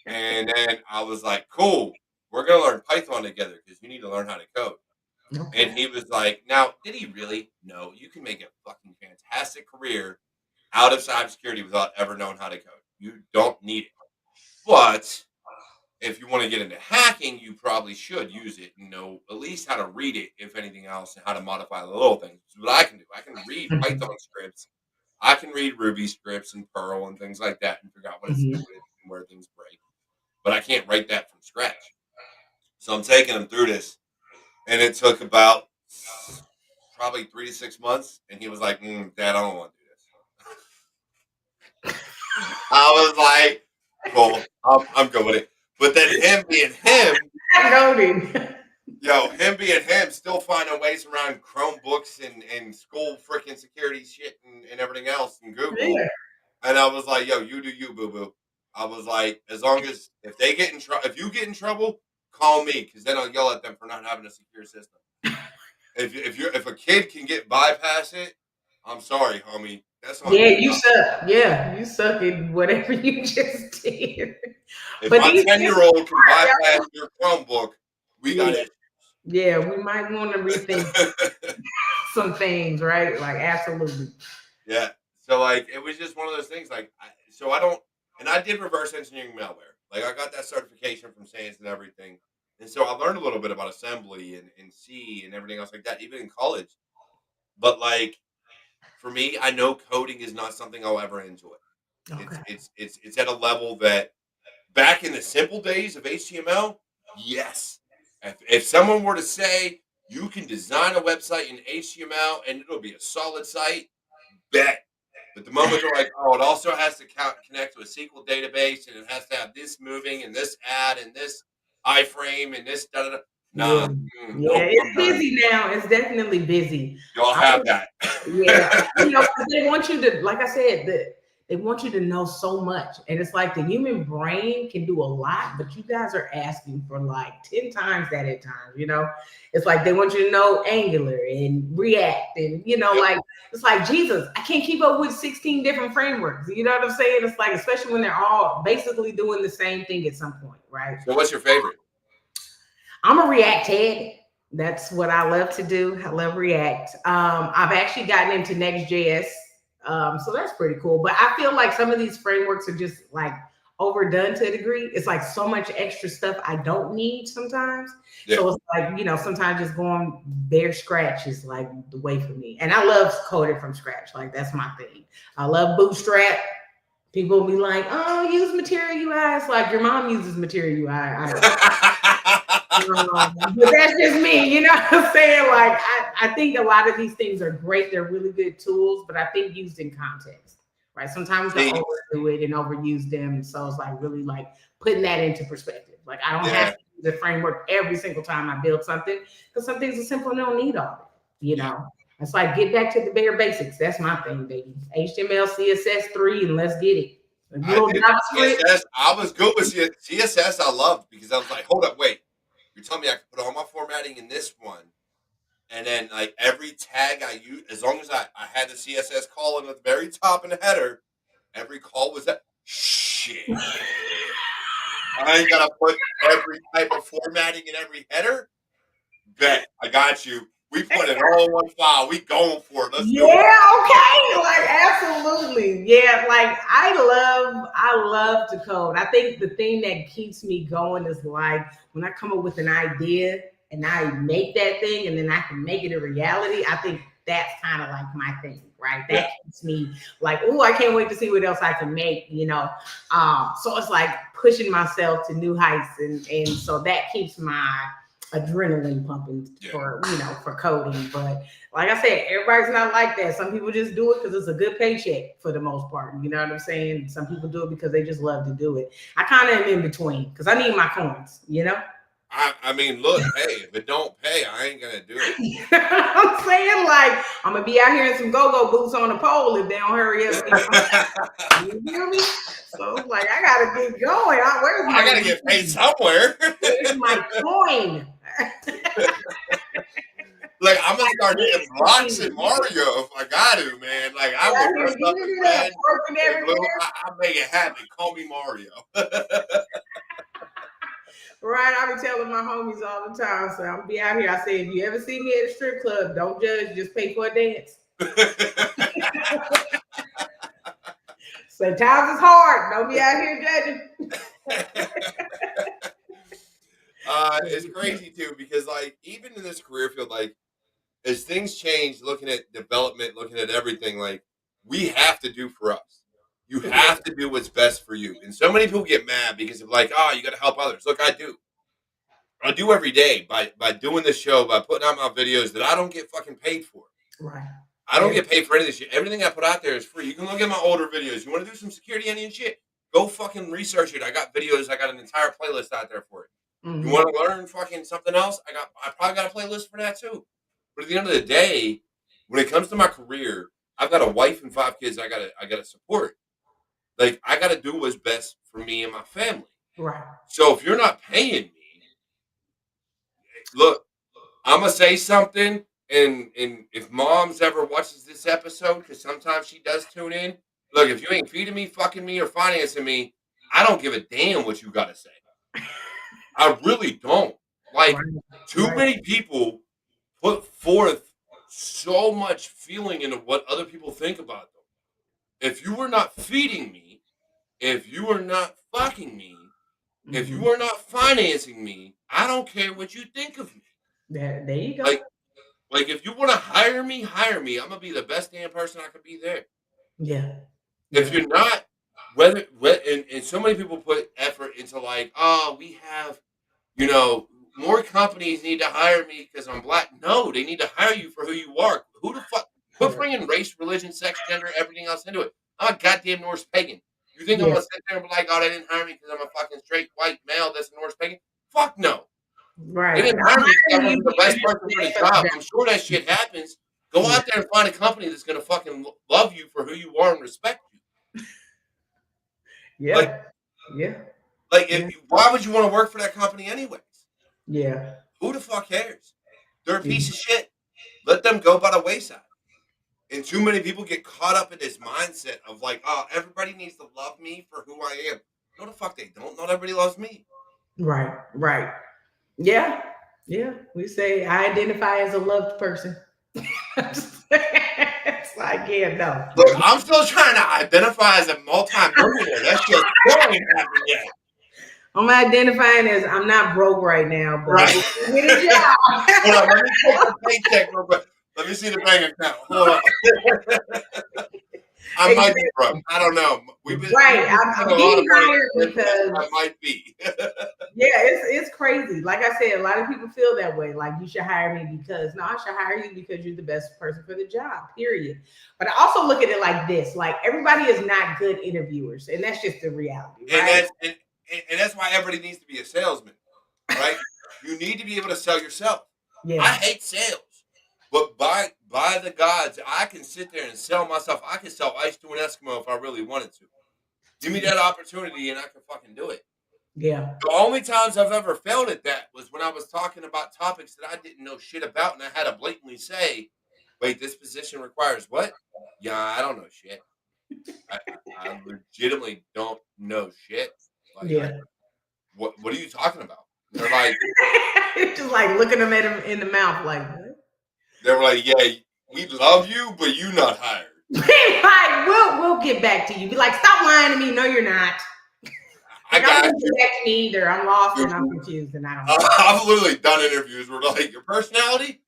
And then I was like, "Cool, we're gonna learn Python together because you need to learn how to code." And Okay. he was like, "Now, did he really? No, you can make a fucking fantastic career out of cybersecurity without ever knowing how to code. You don't need it, but." If you want to get into hacking, you probably should use it and know at least how to read it, if anything else, and how to modify the little things. This is what I can do. I can read Mhm. Python scripts. I can read Ruby scripts and Perl and things like that and figure out what it's Mhm. doing and where things break. But I can't write that from scratch. So I'm taking him through this, and it took about probably 3 to 6 months. And he was like, "Dad, I don't want to do this." I was like, "Cool, I'm good with it." But then him being him, Noted. him being him, still finding ways around Chromebooks and school freaking security shit and everything else and Google. Yeah. And I was like, "Yo, you do you, boo boo." I was like, as long as if they get in trouble, if you get in trouble, call me because then I'll yell at them for not having a secure system. If a kid can get bypass it, I'm sorry, homie. That's on Yeah, you, you not suck. Yeah, you suck at whatever you just did. if But my these 10-year-old can bypass your Chromebook, we got yeah, it. yeah, we might want to rethink some things, right? Like absolutely. Yeah. So like it was just one of those things. Like so I don't, and I did reverse engineering malware. Like I got that certification from SANS and everything, and so I learned a little bit about assembly and C and everything else like that, even in college. But like for me, I know coding is not something I'll ever enjoy. Okay. It's at a level that back in the simple days of HTML, yes. If someone were to say you can design a website in HTML and it'll be a solid site, bet. But the moment they're like, oh, it also has to connect to a SQL database and it has to have this moving and this add and this iframe and this da da da. Yeah, Nah, yeah, nope, it's I'm done. busy now. It's definitely busy. Y'all I have was, that. yeah, 'cause they want you to, like I said, they want you to know so much, and it's like the human brain can do a lot, but you guys are asking for like 10 times that at times. It's like they want you to know Angular and React, and Yep. like it's like Jesus, I can't keep up with 16 different frameworks. You know what I'm saying? It's like especially when they're all basically doing the same thing at some point, right? So what's your favorite? I'm a React head. That's what I love to do. I love React. I've actually gotten into Next.js, so that's pretty cool. But I feel like some of these frameworks are just like overdone to a degree. It's like so much extra stuff I don't need sometimes. Yeah. So it's like sometimes just going bare scratch is like the way for me. And I love coding from scratch. Like that's my thing. I love Bootstrap. People be like, "Oh, use Material UI." It's like your mom uses Material UI. I don't. But that's just me, you know what I'm saying? Like, I think a lot of these things are great. They're really good tools, but I think used in context, right? Sometimes we can See, overdo it and overuse them. So it's like really like putting that into perspective. Like, I don't have yeah, to use a framework every single time I build something because some things are simple and don't need all of it, yeah. It's like get back to the bare basics. That's my thing, baby. HTML, CSS3, and let's get it. A I little did JavaScript. CSS. I was good with CSS. I loved because I was like, hold up, wait. You're telling me I can put all my formatting in this one, and then like every tag I use, as long as I had the CSS call in the very top in the header, every call was that shit. I ain't gotta put every type of formatting in every header. Bet I got you. We put it all in one file. We going for it. Let's do it. Yeah, okay. Like absolutely. Yeah, like I love to code. I think the thing that keeps me going is like when I come up with an idea and I make that thing and then I can make it a reality. I think that's kind of like my thing, right? Yeah, That keeps me like, oh, I can't wait to see what else I can make. So it's like pushing myself to new heights and so that keeps adrenaline pumping for for coding. But like I said, everybody's not like that. Some people just do it because it's a good paycheck for the most part. You know what I'm saying? Some people do it because they just love to do it. I kind of am in between because I need my coins. I mean, look, hey, if it don't pay, I ain't gonna do it. I'm saying, like, I'm gonna be out here in some go-go boots on a pole if they don't hurry up. You feel me? So like, I gotta get going. I gotta get paid somewhere. Where's my coin? Like, I'm gonna start hitting blocks in Mario if I got to, man. Like, I will dress up in red. I make it happen. Call me Mario. Right, I be telling my homies all the time. So I'm be out here. I say, if you ever see me at a strip club, don't judge. Just pay for a dance. Sometimes it's hard. Don't be out here judging. It's crazy too because, like, even in this career field, like, as things change, looking at development, looking at everything, like, we have to do for us. You have to do what's best for you. And so many people get mad because of, like, oh, you got to help others. Look, I do. I do every day by doing this show, by putting out my videos that I don't get fucking paid for. Right. I don't get paid for any of this shit. Everything I put out there is free. You can look at my older videos. You want to do some security Indian shit? Go fucking research it. I got videos. I got an entire playlist out there for it. Mm-hmm. You want to learn fucking something else? I probably got a playlist for that too. But at the end of the day, when it comes to my career, I've got a wife and 5 kids I gotta support. Like, I gotta do what's best for me and my family. Right. So if you're not paying me, look, I'm gonna say something, and if Mom's ever watches this episode, because sometimes she does tune in, look, if you ain't feeding me, fucking me, or financing me, I don't give a damn what you gotta say. I really don't. Like, too many people put forth so much feeling into what other people think about them. If you were not feeding me, if you were not fucking me, if you are not financing me, I don't care what you think of me. There you go. Like if you want to hire me, hire me. I'm gonna be the best damn person I could be there. Yeah. If you're not, and so many people put effort into, like, oh, we have, more companies need to hire me because I'm black. No, they need to hire you for who you are. Who the fuck? Quit bringing race, religion, sex, gender, everything else into it. I'm a goddamn Norse pagan. You think I'm gonna sit there and be like, oh, they didn't hire me because I'm a fucking straight white male that's a Norse pagan? Fuck no. Right. They didn't hire me because I wasn't the best person for the job. I'm sure that shit happens. Go out there and find a company that's gonna fucking love you for who you are and respect you. Yeah. Why would you want to work for that company anyways? Yeah. Who the fuck cares? They're a piece of shit. Let them go by the wayside. And too many people get caught up in this mindset of, like, oh, everybody needs to love me for who I am. No, the fuck they don't. Not everybody loves me. Right. Yeah. We say I identify as a loved person. It's like, no. Look, I'm still trying to identify as a multi-millionaire. That shit still ain't happened yet. I'm identifying as I'm not broke right now, but right. Get a job. Hold on, let me take the paycheck real quick. Let me see the bank account. Hold on. I might be broke. I don't know. I'm getting hired because I might be. Yeah, it's crazy. Like I said, a lot of people feel that way. Like, you should hire me because I should hire you because you're the best person for the job, period. But I also look at it like this: like, everybody is not good interviewers, and that's just the reality, right? And that's why everybody needs to be a salesman, right? You need to be able to sell yourself. Yeah. I hate sales. But by the gods, I can sit there and sell myself. I can sell ice to an Eskimo if I really wanted to. Give me that opportunity and I can fucking do it. Yeah. The only times I've ever failed at that was when I was talking about topics that I didn't know shit about, and I had to blatantly say, wait, this position requires what? Yeah, I don't know shit. I legitimately don't know shit. Like, yeah. What are you talking about? They're like, just like looking them at him in the mouth, like, what? They were like, yeah, we love you, but you not hired. Like, we'll get back to you. Be like, stop lying to me. No, you're not. I got you. Get back to me either. I'm lost and I'm confused and I don't know. I've literally done interviews where, like, your personality?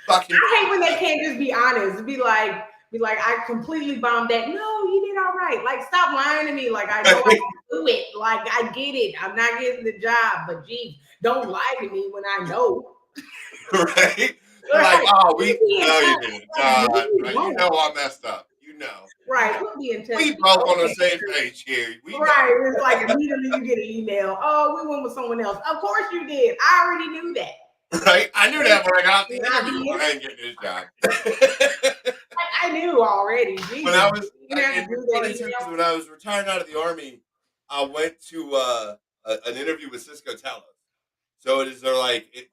Fucking I hate when they can't just be honest. Be like, Be like, I completely bombed that. No, you did all right. Like, stop lying to me. Like, I know I can do it. Like, I get it. I'm not getting the job, but geez, don't lie to me when I know. Right? They're like, Right. oh, We'll be in no, you touch. didn't. Like, Nah, leave me you alone. know I messed up. You know. Right. We'll be in touch. We both on the Okay. same page here. We know. Right. It's like immediately you get an email. Oh, we went with someone else. Of course you did. I already knew that. Right? I knew that when I got off the And interview. I ain't getting this job. I knew already. When Jesus. I was, You didn't have to and it's do that funny too, email. because when I was retiring out of the army, I went to an interview with Cisco Talos. So it is their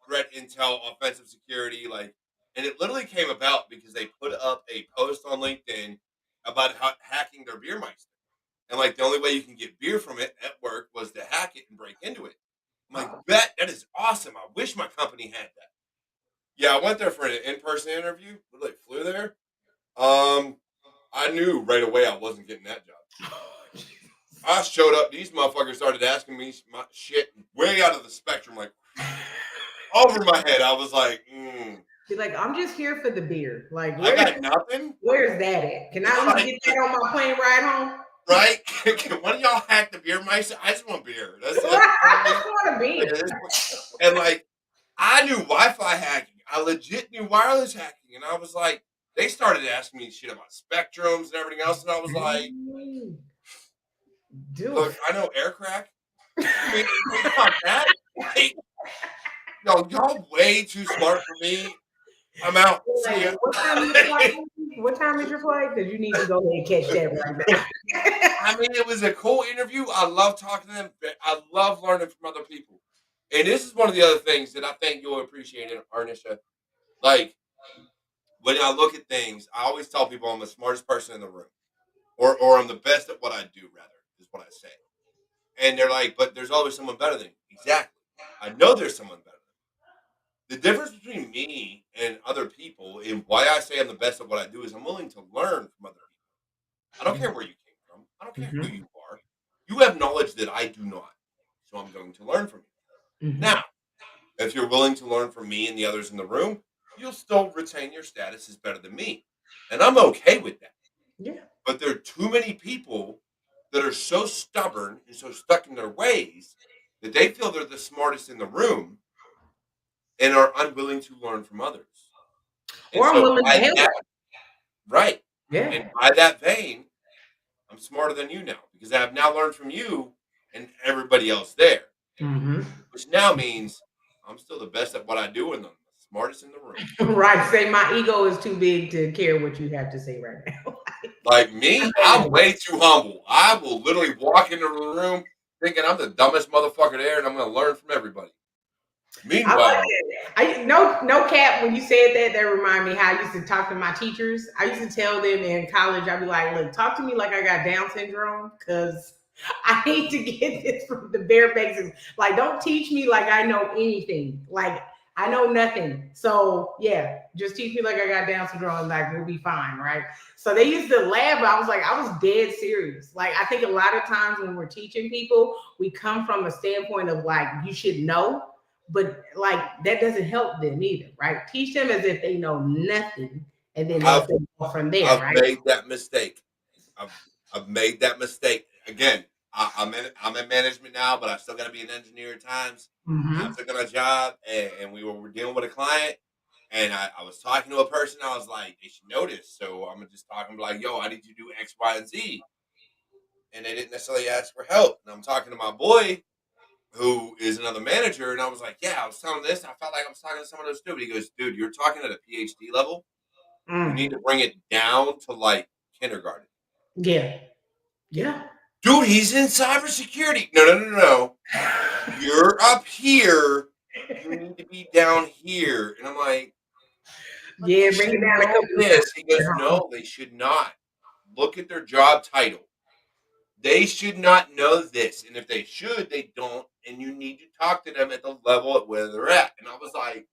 threat intel, offensive security, and it literally came about because they put up a post on LinkedIn about hacking their beer meister, and the only way you can get beer from it at work was to hack it and break into it. I'm like, that is awesome. I wish my company had that. Yeah, I went there for an in-person interview. Literally flew there. I knew right away I wasn't getting that job. I showed up. These motherfuckers started asking me my shit way out of the spectrum, like over my head. I was like, Be like, I'm just here for the beer. Like, I got nothing. where's that at? Can I at least get that on my plane ride home? Right? Can one of y'all hack the beer meister? I just want beer. That's it. I just want a beer. And I knew Wi-Fi hacking. I legit knew wireless hacking, and I was like, they started asking me shit about spectrums and everything else, and I was like, look, I know air crack. I mean, think about that. Y'all way too smart for me. I'm out. See ya. What time is your flight? Because you need to go ahead and catch that right now. I mean, it was a cool interview. I love talking to them. I love learning from other people. And this is one of the other things that I think you'll appreciate in ArNisha. When I look at things, I always tell people I'm the smartest person in the room. Or I'm the best at what I do, rather, is what I say. And they're like, but there's always someone better than you. Exactly. I know there's someone better than me. The difference between me and other people and why I say I'm the best at what I do is I'm willing to learn from other people. I don't care where you came from. I don't care who you are. You have knowledge that I do not. So I'm going to learn from you. Now, if you're willing to learn from me and the others in the room, you'll still retain your status as better than me. And I'm okay with that. Yeah. But there are too many people that are so stubborn and so stuck in their ways that they feel they're the smartest in the room and are unwilling to learn from others. And Or I'm willing to help. Right. Yeah. And by that vein, I'm smarter than you now because I have now learned from you and everybody else there. Which now means I'm still the best at what I do and I'm the smartest in the room. Right. Say my ego is too big to care what you have to say right now. Like me, I'm way too humble. I will literally walk into the room thinking I'm the dumbest motherfucker there and I'm going to learn from everybody. Meanwhile, no cap. When you said that, that reminded me how I used to talk to my teachers. I used to tell them in college, I'd be like, look, talk to me like I got Down syndrome because I need to get this from the bare basics. Like, don't teach me like I know anything. Like, I know nothing. So yeah, just teach me like I got Down syndrome. Like, we'll be fine, right? So they used to laugh. But I was dead serious. Like, I think a lot of times when we're teaching people, we come from a standpoint of like, you should know. But like that doesn't help them either, right? Teach them as if they know nothing, and then they'll go from there. I've right? made that mistake. I've made that mistake again. I'm in management now, but I still got to be an engineer at times. I took on a job, and we were dealing with a client, and I was talking to a person. I was like, they should know this, so I'm gonna just talk and be like, yo, I need you to do X, Y, and Z, and they didn't necessarily ask for help. And I'm talking to my boy, who is another manager, and I was like, yeah, I was telling this. I felt like I was talking to someone else stupid. He goes, dude, you're talking at a PhD level. You need to bring it down to like kindergarten. Yeah. Dude, he's in cybersecurity. No. You're up here. You need to be down here. And I'm like, yeah, bring it down a couple this. He goes, no, they should not. Look at their job title. They should not know this. And if they should, they don't. And you need to talk to them at the level at where they're at. And I was like,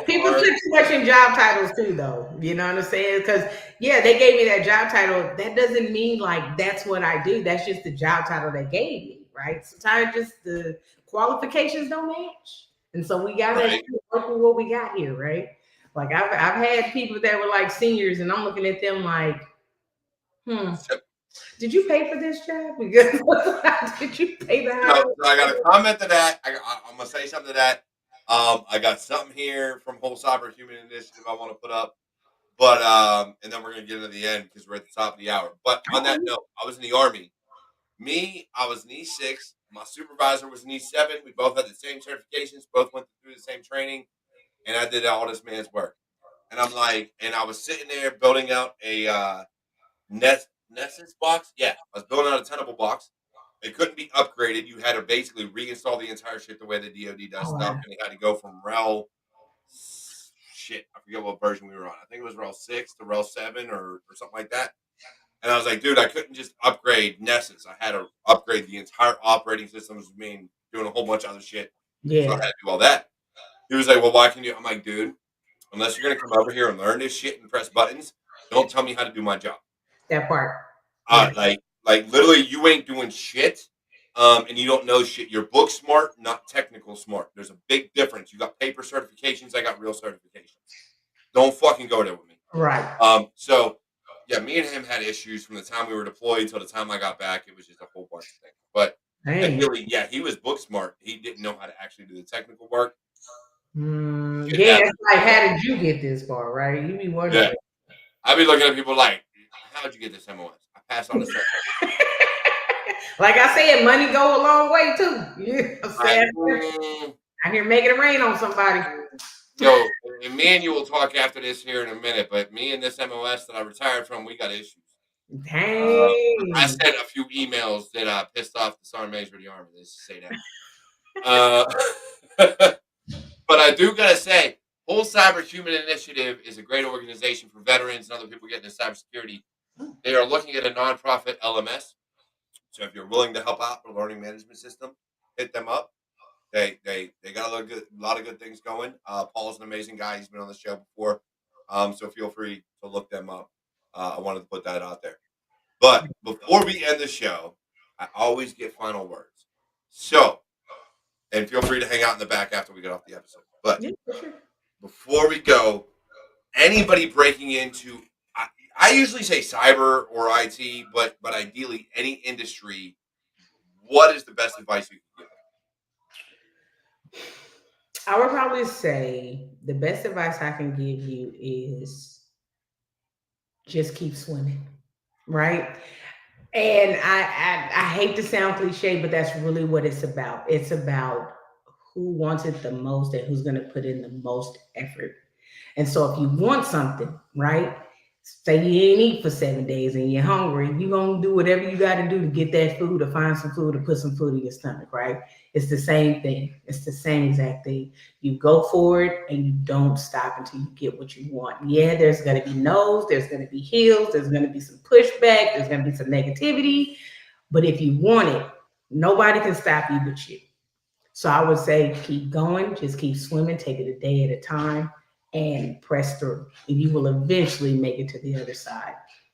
people put too much in job titles too, though. You know what I'm saying? Because yeah, they gave me that job title. That doesn't mean like that's what I do. That's just the job title they gave me, right? Sometimes just the qualifications don't match. And so we got to work with what we got here, right? Like I've had people that were like seniors, and I'm looking at them like, hmm, So, did you pay for this job? Because did you pay the higher? so I got a comment to that. I'm gonna say something to that. I got something here from Whole Cyber Human Initiative I want to put up, but and then we're gonna get into the end because we're at the top of the hour. But on that note, I was in the Army. I was an E6. My supervisor was an E7. We both had the same certifications, both went through the same training, and I did all this man's work. And I'm like, and I was sitting there building out a Nessus box. Yeah, I was building out a tenable box. It couldn't be upgraded. You had to basically reinstall the entire shit the way the DoD does Oh, stuff, wow. and it had to go from rel shit. I forget what version we were on. I think it was rel 6 to rel 7 or something like that. And I was like, dude, I couldn't just upgrade Nessus. I had to upgrade the entire operating systems, doing a whole bunch of other shit. So I had Yeah, to do all that. He was like, well, why can you? I'm like, dude, unless you're going to come over here and learn this shit and press buttons, don't tell me how to do my job. that part. Yeah, Like literally, you ain't doing shit, and you don't know shit. You're book smart, not technical smart. There's a big difference. You got paper certifications. I got real certifications. Don't fucking go there with me. right. So yeah, me and him had issues from the time we were deployed till the time I got back. It was just a whole bunch of things. But Dang. ideally, yeah, he was book smart. He didn't know how to actually do the technical work. Shit Yeah, it's happens. like, how did you get this far, right? You be Yeah, wondering. I be looking at people like, how'd you get this MOS? I passed on the set. Like I said, money go a long way too. You know what I'm Right. saying? I hear making it rain on somebody. Yo, and me and you will talk after this here in a minute, but me and this MOS that I retired from, we got issues. I Dang. sent a few emails that pissed off the Sergeant Major of the Army. Let's just say that. But I do gotta say, Whole Cyber Human Initiative is a great organization for veterans and other people getting into cybersecurity. They are looking at a nonprofit LMS. So if you're willing to help out with a learning management system, hit them up. They got a lot of good things going. Paul's an amazing guy. He's been on the show before. So feel free to look them up. I wanted to put that out there. But before we end the show, I always get final words. So, and feel free to hang out in the back after we get off the episode. But Yeah, for sure. before we go, anybody breaking into, I usually say cyber or IT, but ideally any industry. What is the best advice you can give I would probably say the best advice I can give you is just keep swimming, right? And I hate to sound cliche, but that's really what it's about. It's about who wants it the most and who's going to put in the most effort. And so if you want something, right? Say you ain't eat for 7 days and you're hungry, you're gonna do whatever you gotta do to get that food or find some food or put some food in your stomach, right? It's the same thing. It's the same exact thing. You go for it and you don't stop until you get what you want. Yeah, there's gonna be no's, there's gonna be heels, there's gonna be some pushback, there's gonna be some negativity. But if you want it, nobody can stop you but you. So I would say keep going, just keep swimming, take it a day at a time, and press through. And you will eventually make it to the other side.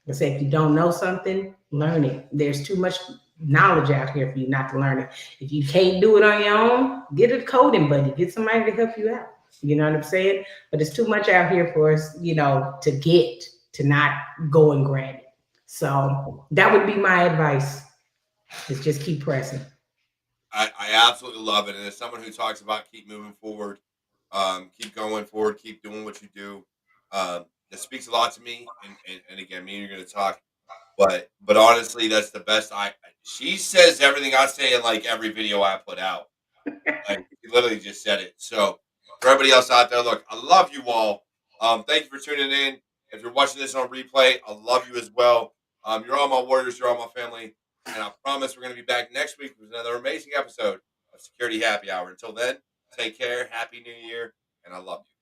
I say if you don't know something, learn it. There's too much knowledge out here for you not to learn it. If you can't do it on your own, get a coding buddy, get somebody to help you out. You know what I'm saying? But it's too much out here for us, to get to not go and grab it. So that would be my advice is just keep pressing. I absolutely love it. And as someone who talks about keep moving forward, keep going forward, keep doing what you do, that speaks a lot to me. And again, me and you're going to talk, but honestly, that's the best. She says everything I say in like every video I put out. Like you literally just said it. So for everybody else out there, look, I love you all. Thank you for tuning in. If you're watching this on replay, I love you as well. You're all my warriors. You're all my family. And I promise we're going to be back next week with another amazing episode of Security Happy Hour. Until then, take care. Happy New Year. And I love you.